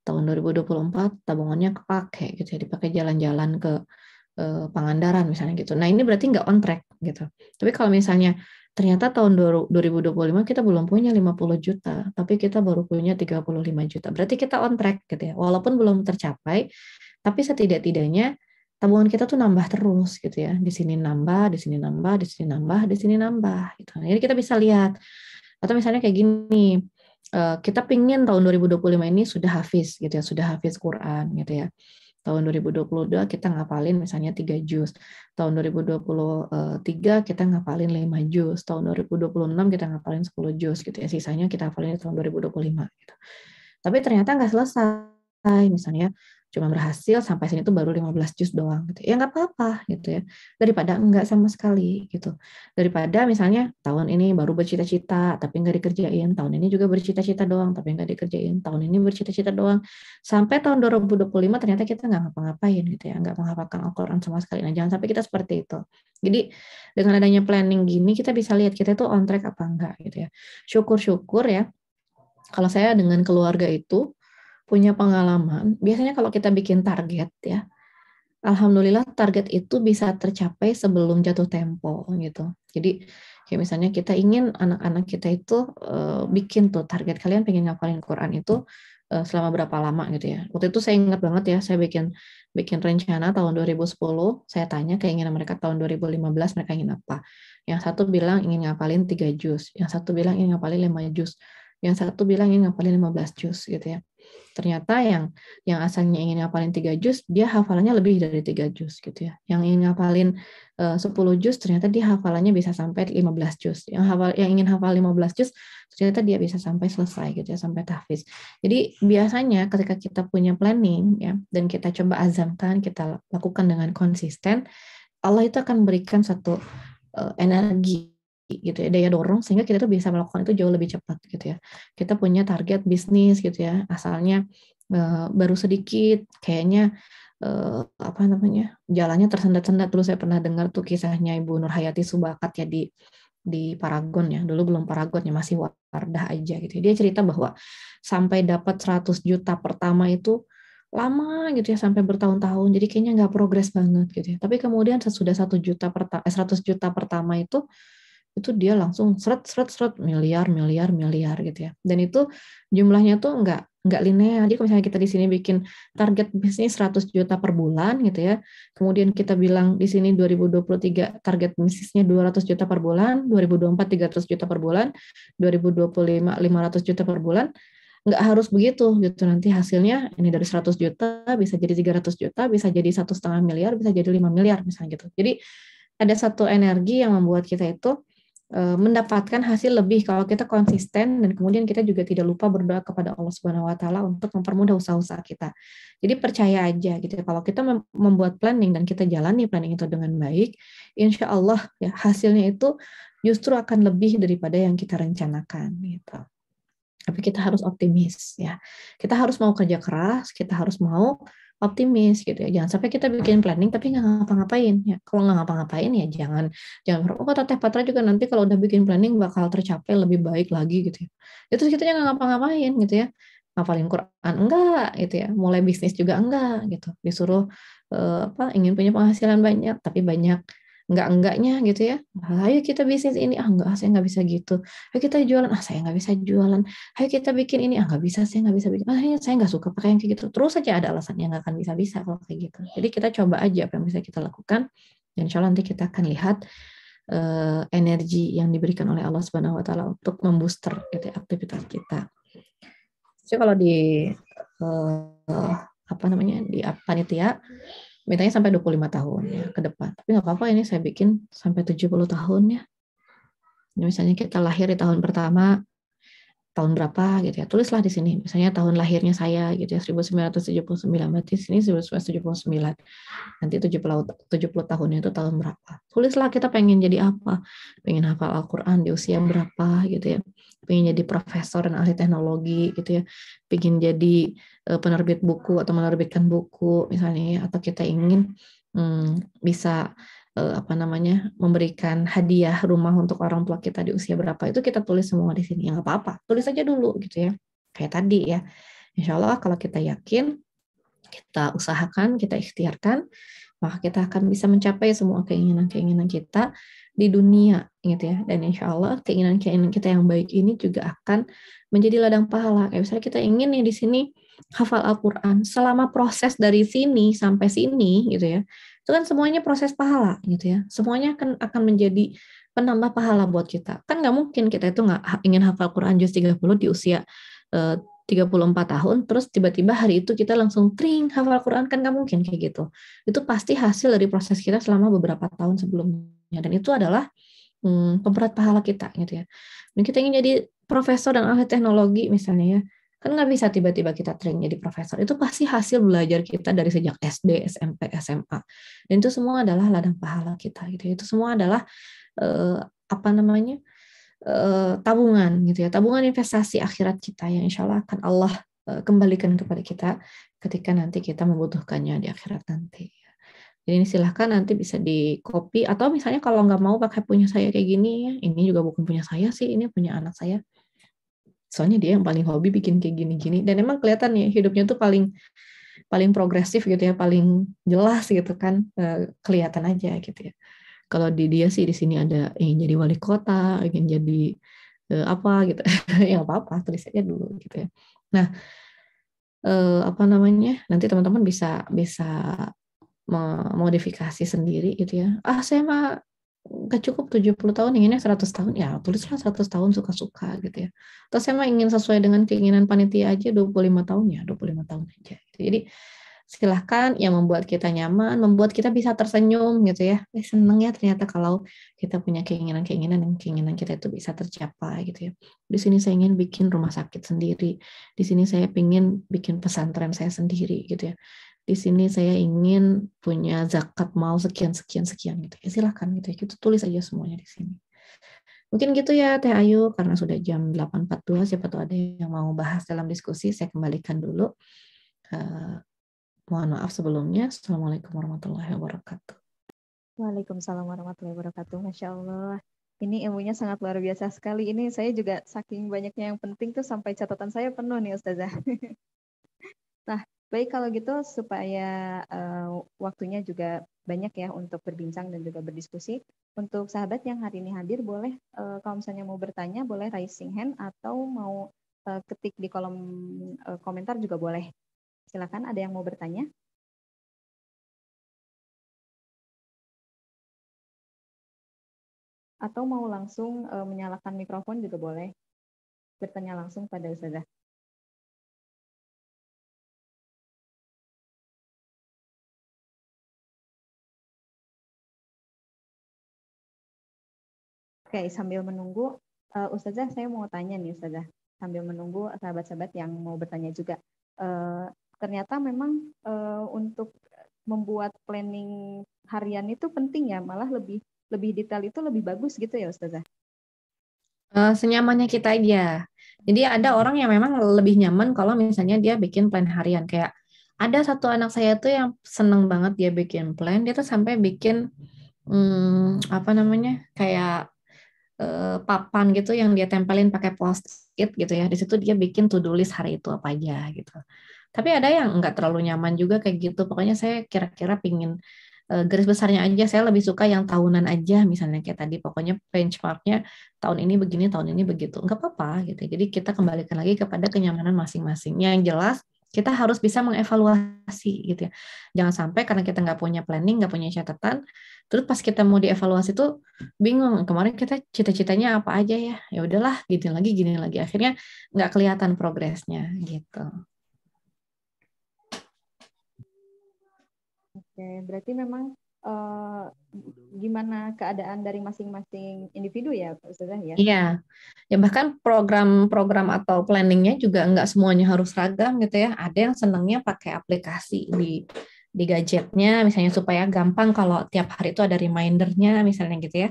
Tahun 2024 tabungannya kepake gitu ya, dipakai jalan-jalan ke Pangandaran misalnya gitu. Nah, ini berarti nggak on track gitu. Tapi kalau misalnya ternyata tahun 2025 kita belum punya 50 juta, tapi kita baru punya 35 juta. Berarti kita on track gitu ya. Walaupun belum tercapai, tapi setidak-tidaknya tabungan kita tuh nambah terus gitu ya. Di sini nambah, di sini nambah, di sini nambah, di sini nambah gitu. Jadi kita bisa lihat. Atau misalnya kayak gini, kita pingin tahun 2025 ini sudah hafiz gitu ya, sudah hafiz Quran gitu ya. Tahun 2022 kita ngapalin misalnya 3 juz. Tahun 2023 kita ngapalin 5 juz. Tahun 2026 kita ngapalin 10 juz gitu ya. Sisanya kita hafalin di tahun 2025 gitu. Tapi ternyata nggak selesai. Misalnya cuma berhasil sampai sini tuh baru 15 juz doang gitu. Ya nggak apa-apa gitu ya. Daripada enggak sama sekali gitu. Daripada misalnya tahun ini baru bercita-cita tapi nggak dikerjain. Tahun ini juga bercita-cita doang tapi nggak dikerjain. Tahun ini bercita-cita doang. Sampai tahun 2025 ternyata kita nggak ngapa-ngapain gitu ya. Nggak menghafalkan Al-Quran sama sekali. Nah jangan sampai kita seperti itu. Jadi dengan adanya planning gini kita bisa lihat kita tuh on track apa enggak gitu ya. Syukur-syukur ya. Kalau saya dengan keluarga itu punya pengalaman, biasanya kalau kita bikin target ya, alhamdulillah target itu bisa tercapai sebelum jatuh tempo gitu. Jadi kayak misalnya kita ingin anak-anak kita itu bikin tuh target kalian pengen ngapalin Quran itu selama berapa lama gitu ya. Waktu itu saya ingat banget ya, saya bikin rencana tahun 2010, saya tanya keinginan mereka tahun 2015 mereka ingin apa. Yang satu bilang ingin ngapalin 3 juz, yang satu bilang ingin ngapalin 5 juz, yang satu bilang ingin ngapalin 15 juz gitu ya. Ternyata yang asalnya ingin ngapalin 3 juz, dia hafalannya lebih dari 3 juz gitu ya. Yang ingin ngapalin 10 juz, ternyata dia hafalannya bisa sampai 15 juz. Yang ingin hafal 15 juz, ternyata dia bisa sampai selesai gitu ya, sampai tahfiz. Jadi biasanya ketika kita punya planning ya, dan kita coba azamkan, kita lakukan dengan konsisten, Allah itu akan memberikan satu energi gitu ya, daya dorong sehingga kita tuh bisa melakukan itu jauh lebih cepat gitu ya. Kita punya target bisnis gitu ya, asalnya baru sedikit, kayaknya apa namanya, jalannya tersendat-sendat. Dulu saya pernah dengar tuh kisahnya Ibu Nurhayati Subakat ya di Paragon ya, dulu belum Paragon ya, masih Wardah aja gitu. Dia cerita bahwa sampai dapat 100 juta pertama itu lama gitu ya, sampai bertahun-tahun, jadi kayaknya nggak progres banget gitu ya. Tapi kemudian sesudah 100 juta pertama itu dia langsung seret seret seret miliar miliar miliar gitu ya. Dan itu jumlahnya tuh nggak linear. Jadi kalau misalnya kita di sini bikin target bisnis 100 juta per bulan gitu ya, kemudian kita bilang di sini 2023 target bisnisnya 200 juta per bulan, 2024 300 juta per bulan, 2025 500 juta per bulan, nggak harus begitu gitu. Nanti hasilnya ini dari 100 juta bisa jadi 300 juta, bisa jadi 1,5 miliar, bisa jadi 5 miliar misalnya gitu. Jadi ada satu energi yang membuat kita itu mendapatkan hasil lebih kalau kita konsisten, dan kemudian kita juga tidak lupa berdoa kepada Allah Subhanahu wa taala untuk mempermudah usaha-usaha kita. Jadi percaya aja gitu ya, kalau kita membuat planning dan kita jalani planning itu dengan baik, insya Allah ya hasilnya itu justru akan lebih daripada yang kita rencanakan gitu. Tapi kita harus optimis ya. Kita harus mau kerja keras, kita harus mau optimis gitu ya. Jangan sampai kita bikin planning tapi nggak ngapa-ngapain ya. Kalau nggak ngapa-ngapain ya jangan berharap oh kata Teh Patra juga nanti kalau udah bikin planning bakal tercapai lebih baik lagi gitu ya. Itu kita nggak ngapa-ngapain gitu ya. Ngapalin Quran enggak gitu ya. Mulai bisnis juga enggak gitu. Disuruh ingin punya penghasilan banyak tapi banyak enggaknya gitu ya. Ayo kita bisnis ini, enggak, saya nggak bisa gitu. Ayo kita jualan, saya nggak bisa jualan. Ayo kita bikin ini, nggak bisa, saya nggak bisa bikin. Saya nggak suka pakai yang kayak gitu. Terus saja ada alasan yang nggak akan bisa-bisa kalau kayak gitu. Jadi kita coba aja apa yang bisa kita lakukan. Dan insya Allah nanti kita akan lihat energi yang diberikan oleh Allah Subhanahu Wa Taala untuk membooster gitu, aktivitas kita. Jadi kalau di apa namanya di panitia mintanya sampai 25 tahun ya ke depan. Tapi nggak apa-apa, ini saya bikin sampai 70 tahun ya. Misalnya kita lahir di tahun pertama, tahun berapa gitu ya, tulislah di sini misalnya tahun lahirnya saya gitu ya 1979, berarti sini 1979, nanti 70 tahunnya itu tahun berapa, tulislah kita pengen jadi apa, pengen hafal Al-Quran di usia berapa gitu ya, pengen jadi profesor dan ahli teknologi gitu ya, pengen jadi penerbit buku atau menerbitkan buku misalnya ya, atau kita ingin bisa memberikan hadiah rumah untuk orang tua kita di usia berapa, itu kita tulis semua di sini. Ya nggak apa-apa, tulis aja dulu gitu ya. Kayak tadi ya. Insya Allah kalau kita yakin, kita usahakan, kita ikhtiarkan, maka kita akan bisa mencapai semua keinginan-keinginan kita di dunia gitu ya. Dan insya Allah keinginan-keinginan kita yang baik ini juga akan menjadi ladang pahala. Kayak misalnya kita ingin nih di sini hafal Al-Quran, selama proses dari sini sampai sini gitu ya, itu kan semuanya proses pahala gitu ya, semuanya akan menjadi penambah pahala buat kita. Kan nggak mungkin kita itu nggak ingin hafal Quran juz 30 di usia 34 tahun, terus tiba-tiba hari itu kita langsung tring hafal Quran, kan nggak mungkin kayak gitu. Itu pasti hasil dari proses kita selama beberapa tahun sebelumnya, dan itu adalah pemberat pahala kita gitu ya. Dan kita ingin jadi profesor dan ahli teknologi misalnya ya, kan nggak bisa tiba-tiba kita training jadi profesor. Itu pasti hasil belajar kita dari sejak SD, SMP, SMA. Dan itu semua adalah ladang pahala kita gitu. Itu semua adalah tabungan gitu ya, tabungan investasi akhirat kita yang insya Allah akan Allah kembalikan kepada kita ketika nanti kita membutuhkannya di akhirat nanti. Jadi ini silahkan nanti bisa di copy, atau misalnya kalau nggak mau pakai punya saya kayak gini ya, ini juga bukan punya saya sih, ini punya anak saya. Soalnya dia yang paling hobi bikin kayak gini-gini, dan emang kelihatan ya hidupnya tuh paling paling progresif gitu ya, paling jelas gitu kan, kelihatan aja gitu ya. Kalau di dia sih di sini ada ingin jadi wali kota, ingin jadi apa gitu, ya nggak apa-apa, tulis aja dulu gitu ya. Nah, nanti teman-teman bisa bisa memodifikasi sendiri gitu ya. Saya mah nggak cukup 70 tahun, inginnya 100 tahun. Ya, tulislah 100 tahun suka-suka gitu ya. Atau saya mah ingin sesuai dengan keinginan panitia aja 25 tahun, ya 25 tahun aja. Gitu. Jadi silahkan yang membuat kita nyaman, membuat kita bisa tersenyum gitu ya. Seneng ya ternyata kalau kita punya keinginan-keinginan dan keinginan kita itu bisa tercapai gitu ya. Di sini saya ingin bikin rumah sakit sendiri. Di sini saya ingin bikin pesantren saya sendiri gitu ya. Di sini saya ingin punya zakat mau sekian gitu ya, silahkan gitu ya, kita tulis aja semuanya di sini. Mungkin gitu ya Teh Ayu, karena sudah jam 8.42, siapa tahu ada yang mau bahas dalam diskusi, saya kembalikan dulu. Mohon maaf sebelumnya. Assalamualaikum warahmatullahi wabarakatuh. Waalaikumsalam warahmatullahi wabarakatuh. Masya Allah. Ini ilmunya sangat luar biasa sekali. Ini saya juga saking banyaknya yang penting tuh sampai catatan saya penuh nih Ustazah. Nah, baik kalau gitu supaya waktunya juga banyak ya untuk berbincang dan juga berdiskusi. Untuk sahabat yang hari ini hadir, boleh kalau misalnya mau bertanya, boleh raising hand atau mau ketik di kolom komentar juga boleh. Silakan, ada yang mau bertanya? Atau mau langsung menyalakan mikrofon juga boleh. Bertanya langsung pada Ustazah. Oke, sambil menunggu, Ustazah saya mau tanya nih Ustazah, sambil menunggu sahabat-sahabat yang mau bertanya juga. Ternyata memang untuk membuat planning harian itu penting ya, malah lebih detail itu lebih bagus gitu ya Ustazah? Senyamannya kita aja. Jadi ada orang yang memang lebih nyaman kalau misalnya dia bikin plan harian. Kayak ada satu anak saya tuh yang seneng banget dia bikin plan. Dia tuh sampai bikin apa namanya kayak papan gitu yang dia tempelin pakai post-it gitu ya. Di situ dia bikin to-do list hari itu apa aja gitu. Tapi ada yang nggak terlalu nyaman juga kayak gitu. Pokoknya saya kira-kira pingin garis besarnya aja. Saya lebih suka yang tahunan aja, misalnya kayak tadi. Pokoknya benchmarknya tahun ini begini, tahun ini begitu. Nggak apa-apa gitu. Jadi kita kembalikan lagi kepada kenyamanan masing-masing. Yang jelas kita harus bisa mengevaluasi gitu ya. Jangan sampai karena kita nggak punya planning, nggak punya catatan, terus pas kita mau dievaluasi tuh bingung. Kemarin kita cita-citanya apa aja ya? Ya udahlah, gini lagi, gini lagi. Akhirnya nggak kelihatan progresnya gitu. Oke, berarti memang gimana keadaan dari masing-masing individu ya Ustazah ya? Iya, ya bahkan program-program atau planningnya juga nggak semuanya harus seragam gitu ya. Ada yang senangnya pakai aplikasi di gadgetnya, misalnya supaya gampang kalau tiap hari itu ada remindernya, misalnya gitu ya.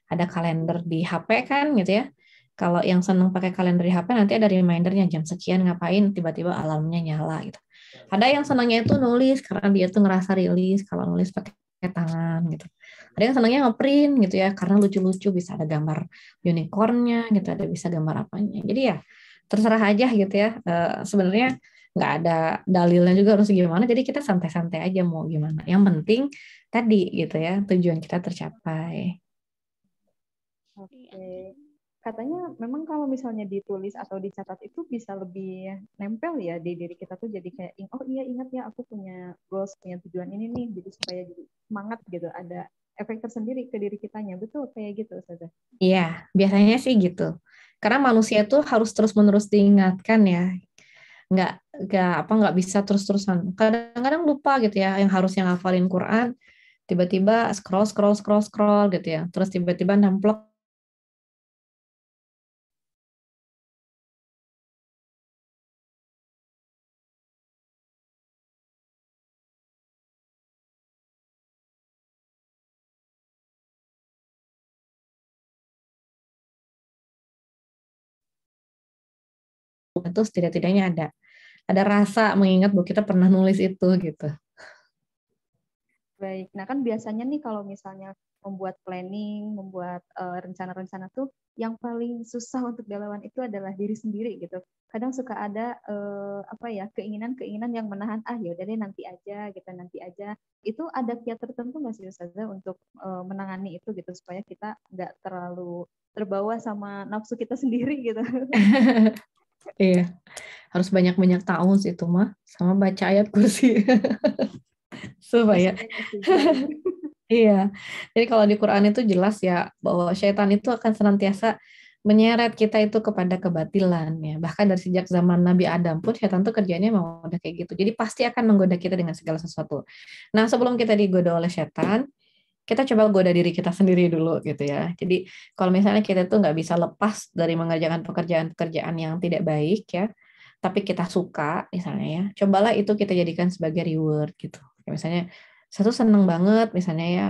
Ada kalender di HP kan gitu ya. Kalau yang senang pakai kalender di HP nanti ada remindernya jam sekian ngapain, tiba-tiba alarmnya nyala gitu. Ada yang senangnya itu nulis karena dia tuh ngerasa rilis kalau nulis pakai tangan gitu. Ada yang senangnya ngeprint gitu ya karena lucu-lucu bisa ada gambar unicornnya gitu, ada bisa gambar apanya. Jadi ya terserah aja gitu ya. Sebenarnya nggak ada dalilnya juga harus gimana. Jadi kita santai-santai aja mau gimana. Yang penting tadi gitu ya tujuan kita tercapai. Oke. Katanya memang kalau misalnya ditulis atau dicatat itu bisa lebih nempel ya di diri kita tuh jadi kayak oh iya ingat ya aku punya goals, punya tujuan ini nih jadi supaya jadi semangat gitu. Ada efek tersendiri ke diri kitanya. Betul kayak gitu Ustazah. Iya, biasanya sih gitu. Karena manusia tuh harus terus-menerus diingatkan ya. Nggak, nggak bisa terus-terusan. Kadang-kadang lupa gitu ya, yang harusnya ngafalin Quran, tiba-tiba scroll, scroll, scroll, scroll gitu ya. Terus tiba-tiba nemplok itu setidak-tidaknya ada rasa mengingat bahwa kita pernah nulis itu gitu. Baik. Nah, kan biasanya nih kalau misalnya membuat planning, membuat rencana-rencana tuh yang paling susah untuk dilawan itu adalah diri sendiri gitu. Kadang suka ada apa ya, keinginan-keinginan yang menahan ya udah deh nanti aja gitu, nanti aja. Itu ada kiat tertentu nggak sih Ustazah untuk menangani itu gitu supaya kita nggak terlalu terbawa sama nafsu kita sendiri gitu. Iya, harus banyak-banyak tahun itu mah sama baca ayat kursi Ih, supaya saya nggak setuju. iya. Jadi kalau di Quran itu jelas ya bahwa syaitan itu akan senantiasa menyeret kita itu kepada kebatilan ya. Bahkan dari sejak zaman Nabi Adam pun syaitan tuh kerjanya mau udah kayak gitu. Jadi pasti akan menggoda kita dengan segala sesuatu. Nah, sebelum kita digoda oleh syaitan, kita coba goda diri kita sendiri dulu gitu ya. Jadi kalau misalnya kita tuh nggak bisa lepas dari mengerjakan pekerjaan-pekerjaan yang tidak baik ya, tapi kita suka misalnya ya, cobalah itu kita jadikan sebagai reward gitu. Kayak misalnya saya tuh seneng banget misalnya ya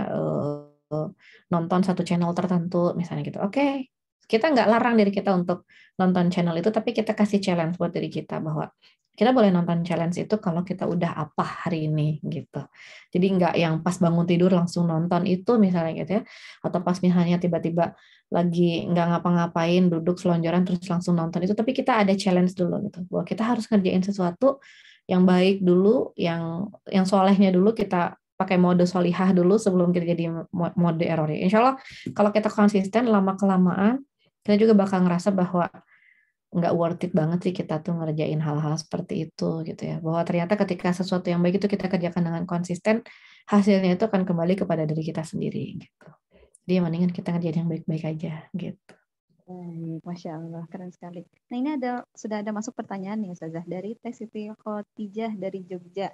nonton satu channel tertentu misalnya gitu. Oke, kita nggak larang diri kita untuk nonton channel itu, tapi kita kasih challenge buat diri kita bahwa Kita boleh nonton challenge itu kalau kita udah apa hari ini gitu. Jadi nggak yang pas bangun tidur langsung nonton itu misalnya gitu ya. Atau pas misalnya tiba-tiba lagi nggak ngapa-ngapain, duduk selonjoran terus langsung nonton itu. Tapi kita ada challenge dulu gitu. Bahwa kita harus ngerjain sesuatu yang baik dulu, yang solehnya dulu kita pakai mode solihah dulu sebelum kita jadi mode error ya. Insya Allah kalau kita konsisten lama-kelamaan, kita juga bakal ngerasa bahwa nggak worth it banget sih kita tuh ngerjain hal-hal seperti itu gitu ya. Bahwa ternyata ketika sesuatu yang baik itu kita kerjakan dengan konsisten, hasilnya itu akan kembali kepada diri kita sendiri gitu. Jadi mendingan kita ngerjain yang baik-baik aja gitu. Baik, Masya Allah, keren sekali. Nah ini sudah ada masuk pertanyaan nih Ustazah dari Teh Siti Khotijah dari Jogja.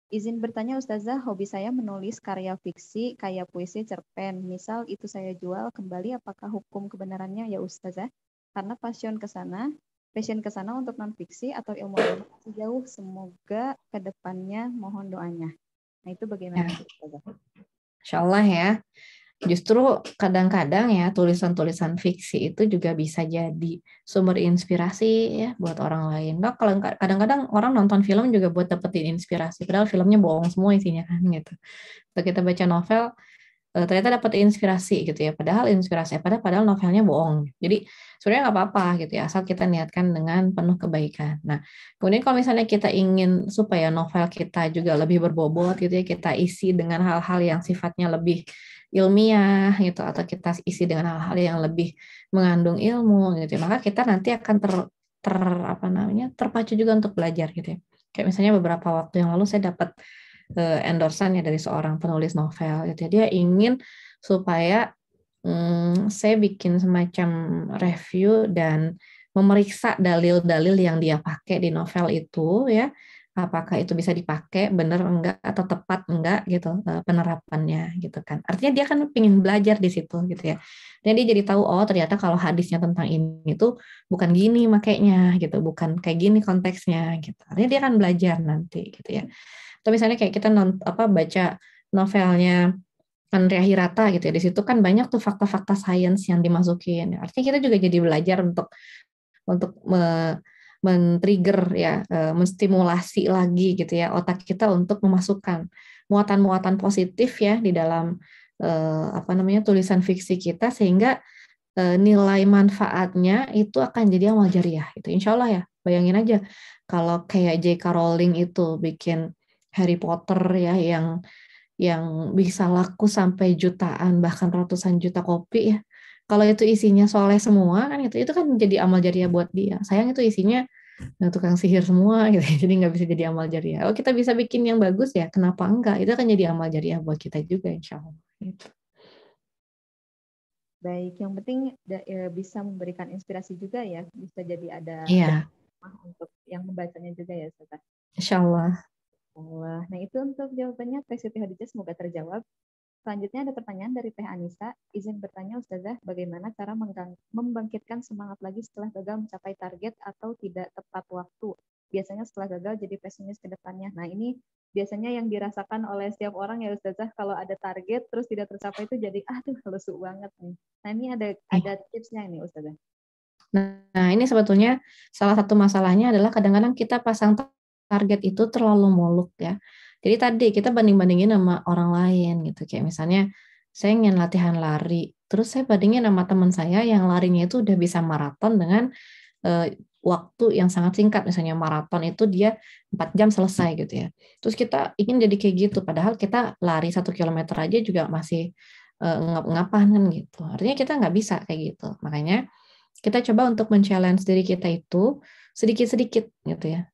Izin bertanya Ustazah, hobi saya menulis karya fiksi kayak puisi cerpen. Misal itu saya jual kembali, apakah hukum kebenarannya ya Ustazah? Karena passion ke sana untuk non fiksi atau ilmu agama masih jauh. Semoga kedepannya mohon doanya. Nah itu bagaimana Ya, tuh Ustazah? Insya Allah ya. Justru kadang-kadang ya tulisan-tulisan fiksi itu juga bisa jadi sumber inspirasi ya buat orang lain. Nah, kalau kadang-kadang orang nonton film juga buat dapetin inspirasi, padahal filmnya bohong semua isinya kan gitu. Kalau kita baca novel, ternyata dapat inspirasi gitu ya. Padahal padahal novelnya bohong. Jadi sebenarnya nggak apa-apa gitu ya, asal kita niatkan dengan penuh kebaikan. Nah, kemudian kalau misalnya kita ingin supaya novel kita juga lebih berbobot gitu ya, kita isi dengan hal-hal yang sifatnya lebih ilmiah gitu, atau kita isi dengan hal-hal yang lebih mengandung ilmu gitu ya, maka kita nanti akan terpacu juga untuk belajar gitu ya. Kayak misalnya beberapa waktu yang lalu saya dapat endorsan ya dari seorang penulis novel gitu ya. Dia ingin supaya saya bikin semacam review dan memeriksa dalil-dalil yang dia pakai di novel itu ya, apakah itu bisa dipakai benar enggak atau tepat enggak gitu penerapannya gitu kan. Artinya dia kan pengen belajar di situ gitu ya. Dan dia jadi tahu oh ternyata kalau hadisnya tentang ini tuh bukan gini makainya gitu, bukan kayak gini konteksnya gitu. Artinya dia akan belajar nanti gitu ya. Atau misalnya kayak kita baca novelnya Andrea Hirata gitu ya, di situ kan banyak tuh fakta-fakta sains yang dimasukin. Artinya kita juga jadi belajar untuk men-trigger ya, menstimulasi lagi gitu ya otak kita untuk memasukkan muatan-muatan positif ya di dalam tulisan fiksi kita sehingga nilai manfaatnya itu akan jadi amal jariah itu insya Allah ya. Bayangin aja kalau kayak J.K. Rowling itu bikin Harry Potter ya yang bisa laku sampai jutaan bahkan ratusan juta kopi ya. Kalau itu isinya soleh semua kan itu kan jadi amal jariah buat dia. Sayang itu isinya tukang sihir semua gitu. Jadi nggak bisa jadi amal jariah. Kalau kita bisa bikin yang bagus ya, kenapa enggak? Itu akan jadi amal jariah buat kita juga insya Allah. Gitu. Baik, yang penting bisa memberikan inspirasi juga ya, bisa jadi ada Iya, untuk yang membacanya juga ya, Ustazah. insya Allah. Allah. Nah, itu untuk jawabannya Teh Siti Khadijah semoga terjawab. Selanjutnya ada pertanyaan dari Teh Anissa. Izin bertanya Ustazah, bagaimana cara membangkitkan semangat lagi setelah gagal mencapai target atau tidak tepat waktu? Biasanya setelah gagal jadi pesimis ke depannya. Nah, ini biasanya yang dirasakan oleh setiap orang ya Ustazah, kalau ada target terus tidak tercapai itu jadi aduh lesu banget nih. Nah, ini ada tipsnya ini Ustazah. Nah, ini sebetulnya salah satu masalahnya adalah kadang-kadang kita pasang target itu terlalu muluk ya. Jadi tadi kita banding-bandingin sama orang lain gitu. Kayak misalnya saya ingin latihan lari, terus saya bandingin sama teman saya yang larinya itu udah bisa maraton dengan waktu yang sangat singkat. Misalnya maraton itu dia 4 jam selesai gitu ya. Terus kita ingin jadi kayak gitu, padahal kita lari 1 kilometer aja juga masih ngap-ngapan kan gitu. Artinya kita nggak bisa kayak gitu. Makanya kita coba untuk men-challenge diri kita itu sedikit-sedikit gitu ya.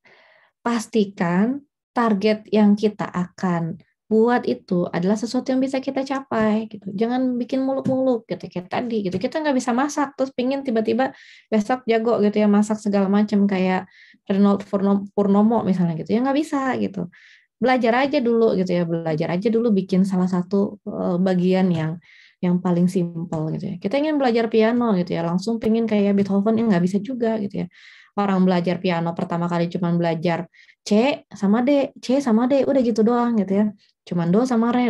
Pastikan target yang kita akan buat itu adalah sesuatu yang bisa kita capai gitu. Jangan bikin muluk-muluk gitu kayak tadi gitu. Kita nggak bisa masak terus pingin tiba-tiba besok jago gitu ya masak segala macam kayak Renold Purnomo misalnya gitu. Ya nggak bisa gitu. Belajar aja dulu gitu ya. Belajar aja dulu bikin salah satu bagian yang paling simpel gitu ya. Kita ingin belajar piano gitu ya, langsung pengen kayak Beethoven ya nggak bisa juga gitu ya. Orang belajar piano pertama kali cuma belajar C sama D, udah gitu doang gitu ya. Cuman do sama re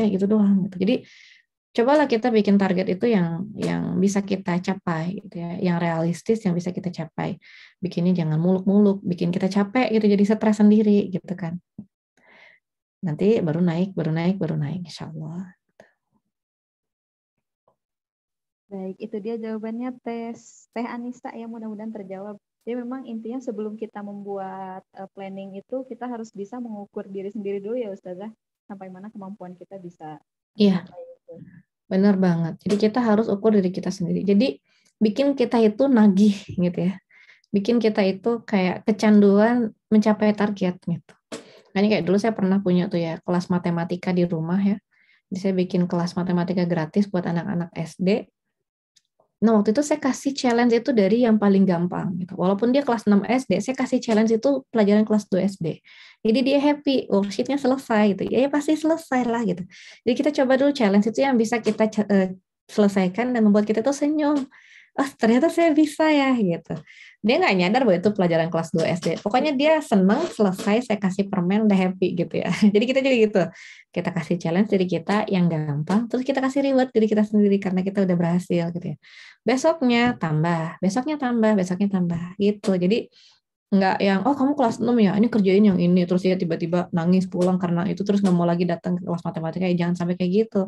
gitu doang gitu. Jadi Cobalah kita bikin target itu yang bisa kita capai gitu ya, yang realistis yang bisa kita capai. Bikinnya jangan muluk-muluk, bikin kita capek gitu, jadi stres sendiri gitu kan. Nanti baru naik, baru naik, baru naik, insya Allah. Baik, itu dia jawabannya Teh Anissa ya, mudah-mudahan terjawab. Jadi memang intinya sebelum kita membuat planning itu kita harus bisa mengukur diri sendiri dulu ya Ustazah, sampai mana kemampuan kita bisa Iya, mencapai itu. benar banget. Jadi kita harus ukur diri kita sendiri. Jadi bikin kita itu nagih gitu ya. Bikin kita itu kayak kecanduan mencapai target gitu. Makanya kayak dulu saya pernah punya tuh ya kelas matematika di rumah ya. Jadi saya bikin kelas matematika gratis buat anak-anak SD. Nah, waktu itu saya kasih challenge itu dari yang paling gampang gitu. Walaupun dia kelas 6 SD, saya kasih challenge itu pelajaran kelas 2 SD. Jadi dia happy, worksheet-nya selesai gitu. Ya pasti selesai lah gitu. Jadi kita coba dulu challenge itu yang bisa kita selesaikan dan membuat kita tuh senyum. Oh, ternyata saya bisa ya gitu. Dia nggak nyadar bahwa itu pelajaran kelas 2 SD. Pokoknya dia senang selesai, saya kasih permen udah happy gitu ya. Jadi kita juga gitu. Kita kasih challenge diri kita yang gampang, terus kita kasih reward diri kita sendiri karena kita udah berhasil gitu ya. Besoknya tambah, besoknya tambah, besoknya tambah gitu. Jadi nggak yang oh kamu kelas 6 ya, ini kerjain yang ini, terus dia tiba-tiba nangis pulang karena itu, terus nggak mau lagi datang ke kelas matematika. Ya jangan sampai kayak gitu.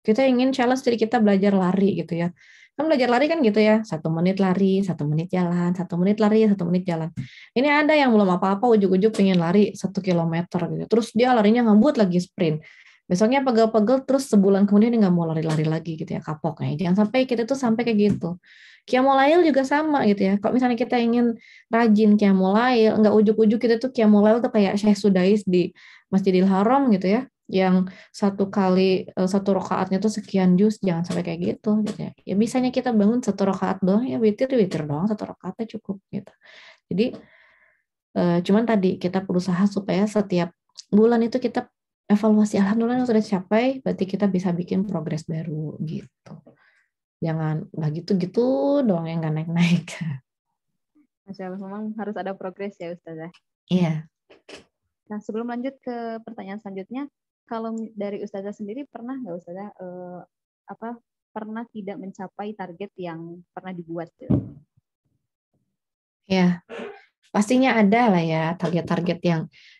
Kita ingin challenge diri kita belajar lari gitu ya. Kan belajar lari kan gitu ya, 1 menit lari, 1 menit jalan, 1 menit lari, 1 menit jalan. Ini ada yang belum apa-apa, ujuk-ujuk pengen lari 1 kilometer gitu. Terus dia larinya ngebut lagi sprint. Besoknya pegel-pegel, terus sebulan kemudian dia nggak mau lari-lari lagi gitu ya, kapok. Nah, jangan sampai kita tuh sampai kayak gitu. Qiyamul juga sama gitu ya. Kalau misalnya kita ingin rajin Qiyamul, nggak ujuk-ujuk kita tuh Qiyamul tuh kayak Syekh Sudais di Masjidil Haram gitu ya, yang satu rakaatnya tuh sekian juz, jangan sampai kayak gitu ya. Ya bisanya kita bangun 1 rakaat doang ya, witir doang 1 rakaatnya cukup gitu. Jadi cuman tadi kita berusaha supaya setiap bulan itu kita evaluasi, alhamdulillah sudah dicapai, berarti kita bisa bikin progres baru gitu. Jangan nggak gitu-gitu dong yang nggak naik-naik. Masya Allah, memang harus ada progres ya Ustazah. Iya. Nah, sebelum lanjut ke pertanyaan selanjutnya, kalau dari Ustazah sendiri pernah nggak Ustazah pernah tidak mencapai target yang pernah dibuat? Ya, pastinya ada lah ya target-target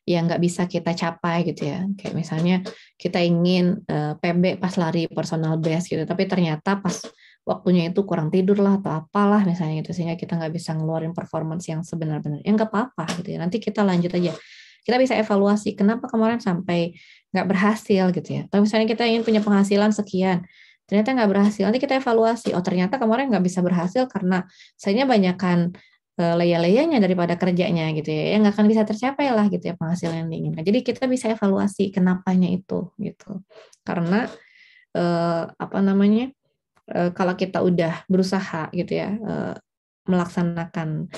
yang nggak bisa kita capai gitu ya. Kayak misalnya kita ingin PB pas lari personal best gitu, tapi ternyata pas waktunya itu kurang tidur lah atau apalah misalnya gitu, sehingga kita nggak bisa ngeluarin performance yang sebenar-benar. Ya nggak apa-apa gitu ya. Nanti kita lanjut aja. Kita bisa evaluasi kenapa kemarin sampai nggak berhasil gitu ya. Atau misalnya kita ingin punya penghasilan sekian, ternyata nggak berhasil. Nanti kita evaluasi. Oh ternyata kemarin nggak bisa berhasil karena sayanya banyakkan leya-leyanya daripada kerjanya gitu ya, yang nggak akan bisa tercapai lah gitu ya penghasilan yang diinginkan. Jadi kita bisa evaluasi kenapanya itu gitu. Karena apa namanya, kalau kita udah berusaha gitu ya melaksanakan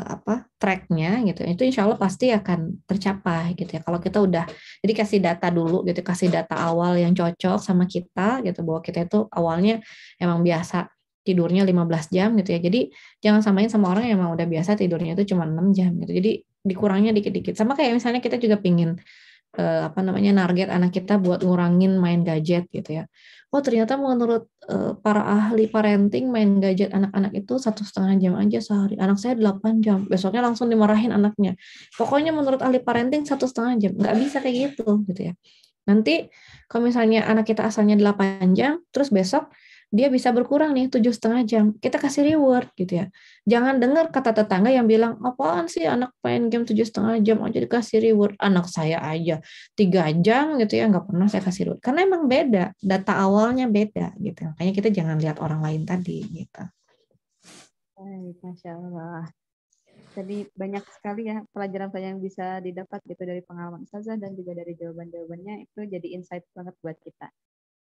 apa tracknya gitu, itu insya Allah pasti akan tercapai gitu ya. Kalau kita udah, jadi kasih data dulu gitu, kasih data awal yang cocok sama kita gitu, bahwa kita itu awalnya emang biasa tidurnya 15 jam gitu ya. Jadi jangan samain sama orang yang emang udah biasa tidurnya itu cuma 6 jam gitu. Jadi dikurangnya dikit-dikit. Sama kayak misalnya kita juga pingin apa namanya target anak kita buat ngurangin main gadget gitu ya. Oh ternyata menurut para ahli parenting main gadget anak-anak itu 1,5 jam aja sehari. Anak saya 8 jam. Besoknya langsung dimarahin anaknya. Pokoknya menurut ahli parenting 1,5 jam. Nggak bisa kayak gitu ya. Nanti kalau misalnya anak kita asalnya 8 jam, terus besok dia bisa berkurang nih 7,5 jam. Kita kasih reward gitu ya. Jangan dengar kata tetangga yang bilang, apaan sih anak main game 7,5 jam aja dikasih reward. Anak saya aja 3 jam gitu ya, nggak pernah saya kasih reward. Karena emang beda, data awalnya beda gitu. Makanya kita jangan lihat orang lain tadi gitu. Baik, Masya Allah. Jadi banyak sekali ya pelajaran-pelajaran yang bisa didapat gitu dari pengalaman Ustazah dan juga dari jawaban-jawabannya, itu jadi insight banget buat kita.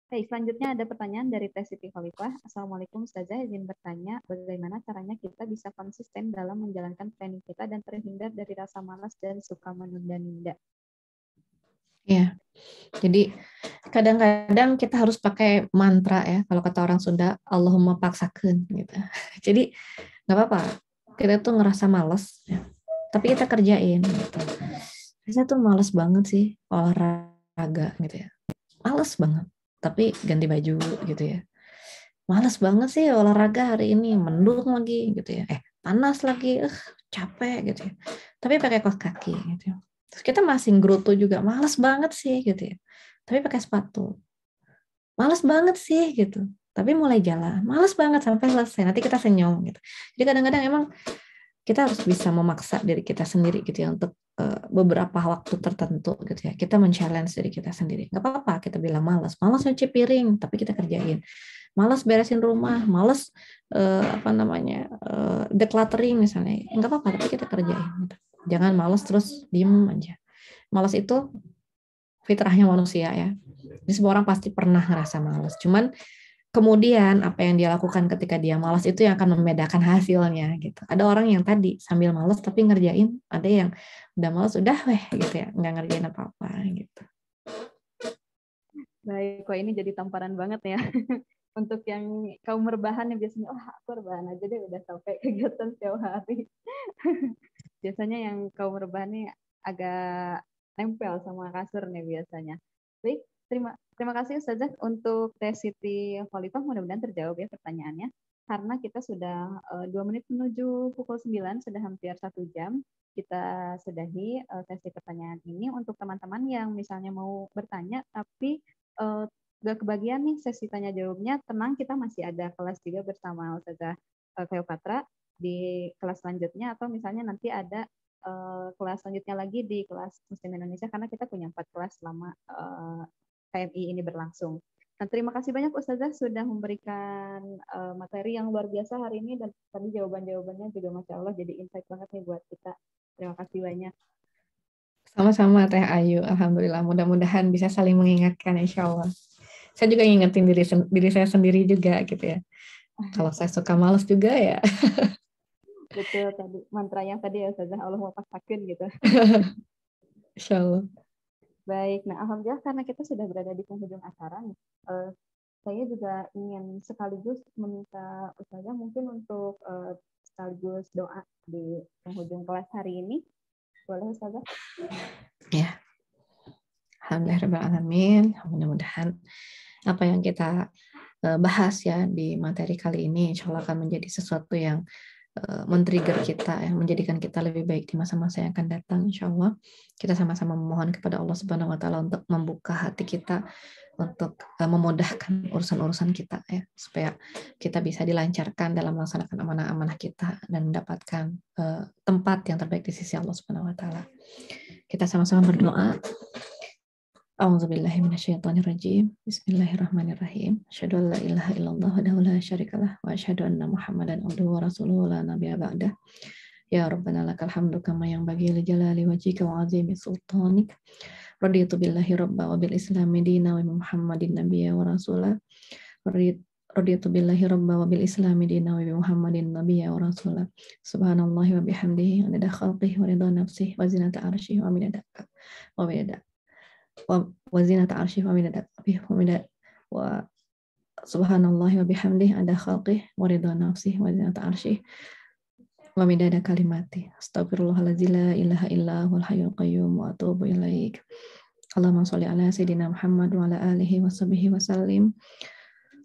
Baik, selanjutnya ada pertanyaan dari Teh Siti Khalifah. Assalamualaikum Ustazah, izin bertanya bagaimana caranya kita bisa konsisten dalam menjalankan planning kita dan terhindar dari rasa malas dan suka menunda-nunda. Ya, jadi kadang-kadang kita harus pakai mantra ya. Kalau kata orang Sunda, Allahumma paksakeun gitu. Jadi nggak apa-apa. Kita tuh ngerasa malas, ya. Tapi kita kerjain gitu. Saya tuh malas banget sih olahraga gitu ya. Males banget. tapi ganti baju gitu ya. Males banget sih olahraga hari ini, mendung lagi gitu ya. Panas lagi, capek gitu ya. Tapi pakai kaos kaki gitu ya. Terus kita masih gerutu juga, males banget sih gitu ya. Tapi pakai sepatu. Males banget sih gitu. Tapi mulai jalan, males banget sampai selesai. Nanti kita senyum gitu. Jadi kadang-kadang emang kita harus bisa memaksa diri kita sendiri gitu ya untuk beberapa waktu tertentu gitu ya. Kita men-challenge diri kita sendiri. Nggak apa-apa kita bilang malas. Malas nyuci piring, tapi kita kerjain. Malas beresin rumah, malas decluttering misalnya. Nggak apa-apa, tapi kita kerjain. Gitu. Jangan malas terus diem aja. Malas itu fitrahnya manusia ya. Jadi semua orang pasti pernah ngerasa malas. Cuman kemudian apa yang dia lakukan ketika dia malas itu yang akan membedakan hasilnya gitu. Ada orang yang tadi sambil malas tapi ngerjain, ada yang udah malas udah gitu ya, nggak ngerjain apa-apa gitu. Baik, kok ini jadi tamparan banget ya. Untuk yang kaum rebahan yang biasanya, aku rebahan aja deh udah sampai kegiatan setiap hari. Biasanya yang kaum rebahan ini agak nempel sama kasur nih biasanya. Baik, terima kasih Ustazah untuk Teh Siti Khalifah. Mudah-mudahan terjawab ya pertanyaannya. Karena kita sudah 2 menit menuju pukul 9, sudah hampir 1 jam. Kita sudahi sesi pertanyaan ini. Untuk teman-teman yang misalnya mau bertanya, tapi gak kebagian nih sesi tanya jawabnya, tenang, kita masih ada kelas juga bersama Ustazah Cleopatra di kelas selanjutnya, atau misalnya nanti ada kelas selanjutnya lagi di kelas Muslim Indonesia, karena kita punya 4 kelas selama KMI ini berlangsung. Nah, terima kasih banyak Ustazah sudah memberikan materi yang luar biasa hari ini, dan tadi jawaban-jawabannya juga Masya Allah jadi insight banget nih buat kita. Terima kasih banyak. Sama-sama Teh Ayu, alhamdulillah. Mudah-mudahan bisa saling mengingatkan, insya Allah. Saya juga ngingetin diri saya sendiri juga gitu ya. Kalau saya suka malas juga ya. Betul, tadi mantra yang tadi ya Ustazah, Allah mau pasakin gitu. Insya Allah. Baik, nah alhamdulillah karena kita sudah berada di penghujung acara nih, saya juga ingin sekaligus meminta Ustazah mungkin untuk sekaligus doa di penghujung kelas hari ini. Boleh Ustazah? Ya. Alhamdulillahirrahmanirrahim. Mudah-mudahan apa yang kita bahas ya di materi kali ini insya Allah akan menjadi sesuatu yang men-trigger kita, yang menjadikan kita lebih baik di masa-masa yang akan datang. Insya Allah kita sama-sama memohon kepada Allah Subhanahu Wa Taala untuk membuka hati kita, untuk memudahkan urusan-urusan kita ya, supaya kita bisa dilancarkan dalam melaksanakan amanah-amanah kita dan mendapatkan tempat yang terbaik di sisi Allah Subhanahu Wa Taala. Kita sama-sama berdoa. A'udzubillahi minasyaitonirrajim. Bismillahirrahmanirrahim. Asyhadu an la ilaha illallah wahdahu la syarikalah wa asyhadu anna Muhammadan abduhu wa rasuluhu la nabiyya ba'dah. Ya Rabbana lakal hamdu kama yanbaghi li jalali wajhika wa 'azimi sultanik. Raditu billahi rabba wa bil islami dina wa Muhammadin nabiyya wa rasula. Raditu billahi rabba wa bil islami dina wa Muhammadin nabiyya wa rasula. Subhanallahi wa bihamdihi adada khalqihi wa ridha nafsihi wa zinata arsyihi wa midada wazinata arsyih wa subhanallah wa bihamdih ada khalqih wa ridha nafsih wa zinata arsyih wa midada kalimati astagfirullahaladzim la ilaha illa huwal hayyul qayyum wa atubu ilaik. Allahumma sholli ala sayyidina Muhammad wa ala alihi wa sahbihi wa sallim.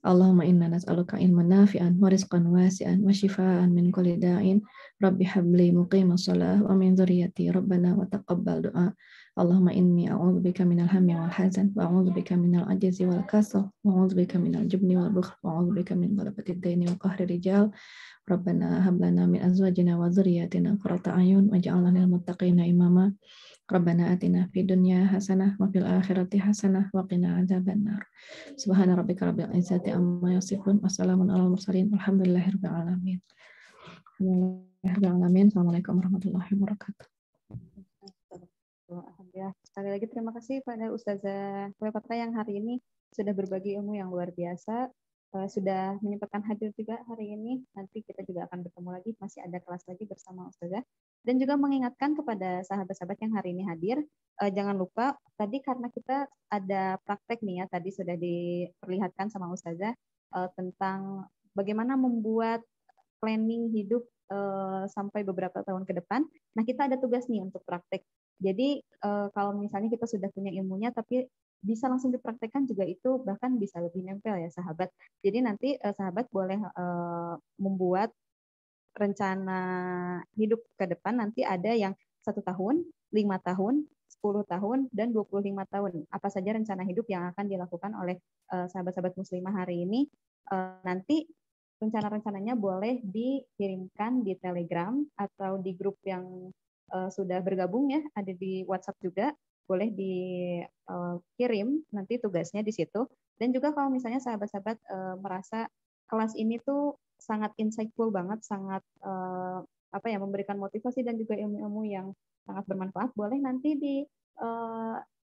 Allahumma inna nas'aluka ilman nafi'an wa rizqan wasi'an wa shifaan min kulli da'in. Rabbi habli muqimas shalah wa min dzurriyyati rabbana wa taqabbal du'a. Allahumma inni a'udzubika minal hammi wal hazan wa a'udzubika minal ajzi wal kasal wa a'udzubika minal jubni wal bukhl wa a'udzubika min ghalabati ad-daini wa qahri rijal. Rabbana hab lana min azwajina wa dzurriyyatina qurrata a'yun waj'alna lil muttaqina imama. Rabbana atina fid dunya hasanah wa fil akhirati hasanah wa qina adzabannar. Subhana rabbika rabbil izzati amma yasifun wa salamun alal mursalin walhamdulillahirabbil alamin. Assalamualaikum warahmatullahi wabarakatuh. Alhamdulillah. Sekali lagi terima kasih pada Ustazah Cleopatra yang hari ini sudah berbagi ilmu yang luar biasa, sudah menyempatkan hadir juga hari ini. Nanti kita juga akan bertemu lagi, masih ada kelas lagi bersama Ustazah. Dan juga mengingatkan kepada sahabat-sahabat yang hari ini hadir, jangan lupa tadi karena kita ada praktek nih ya, tadi sudah diperlihatkan sama Ustazah tentang bagaimana membuat planning hidup sampai beberapa tahun ke depan. Nah, kita ada tugas nih untuk praktek. Jadi kalau misalnya kita sudah punya ilmunya tapi bisa langsung dipraktekkan juga itu bahkan bisa lebih nempel ya sahabat. Jadi nanti sahabat boleh membuat rencana hidup ke depan, nanti ada yang 1 tahun, 5 tahun, 10 tahun, dan 25 tahun. Apa saja rencana hidup yang akan dilakukan oleh sahabat-sahabat muslimah hari ini. Nanti rencana-rencananya boleh dikirimkan di Telegram atau di grup yang sudah bergabung ya, ada di WhatsApp juga, boleh dikirim nanti tugasnya di situ. Dan juga kalau misalnya sahabat-sahabat merasa kelas ini tuh sangat insightful banget, sangat apa ya, memberikan motivasi dan juga ilmu-ilmu yang sangat bermanfaat, boleh nanti di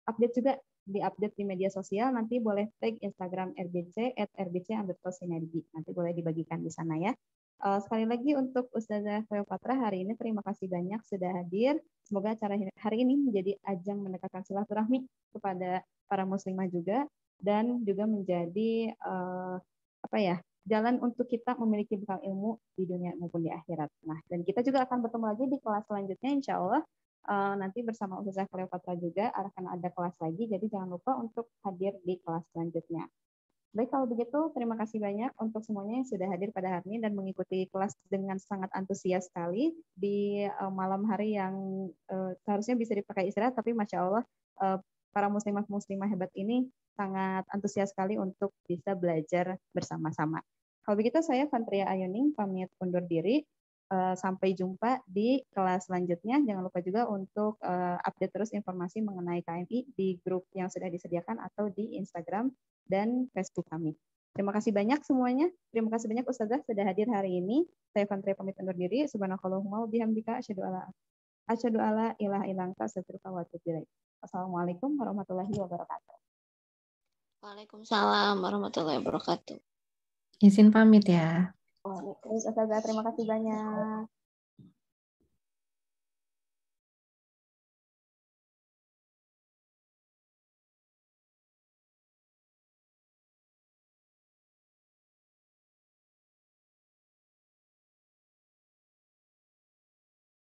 update juga, di-update di media sosial, nanti boleh tag Instagram RBC @rbc_sinergi, nanti boleh dibagikan di sana ya. Sekali lagi untuk Ustazah Cleopatra hari ini terima kasih banyak sudah hadir. Semoga acara hari ini menjadi ajang mendekatkan silaturahmi kepada para muslimah juga, dan juga menjadi apa ya, jalan untuk kita memiliki bekal ilmu di dunia maupun di akhirat. Nah, dan kita juga akan bertemu lagi di kelas selanjutnya insya Allah. Nanti bersama Ustazah Cleopatra juga akan ada kelas lagi, jadi jangan lupa untuk hadir di kelas selanjutnya. Baik, kalau begitu terima kasih banyak untuk semuanya yang sudah hadir pada hari ini dan mengikuti kelas dengan sangat antusias sekali di malam hari yang seharusnya bisa dipakai istirahat, tapi Masya Allah para muslimah-muslimah hebat ini sangat antusias sekali untuk bisa belajar bersama-sama. Kalau begitu saya Fantria Ayuning pamit undur diri. Sampai jumpa di kelas selanjutnya. Jangan lupa juga untuk update terus informasi mengenai KMI di grup yang sudah disediakan atau di Instagram dan Facebook kami. Terima kasih banyak semuanya. Terima kasih banyak Ustazah sudah hadir hari ini. Saya Fantria pamit undur diri. Subhanakallahumma wa bihamdika asyhadu alla ilaha illa anta astaghfiruka wa atubu ilaik. Wassalamualaikum warahmatullahi wabarakatuh. Waalaikumsalam warahmatullahi wabarakatuh. Izin pamit ya. Ustazah, terima kasih banyak.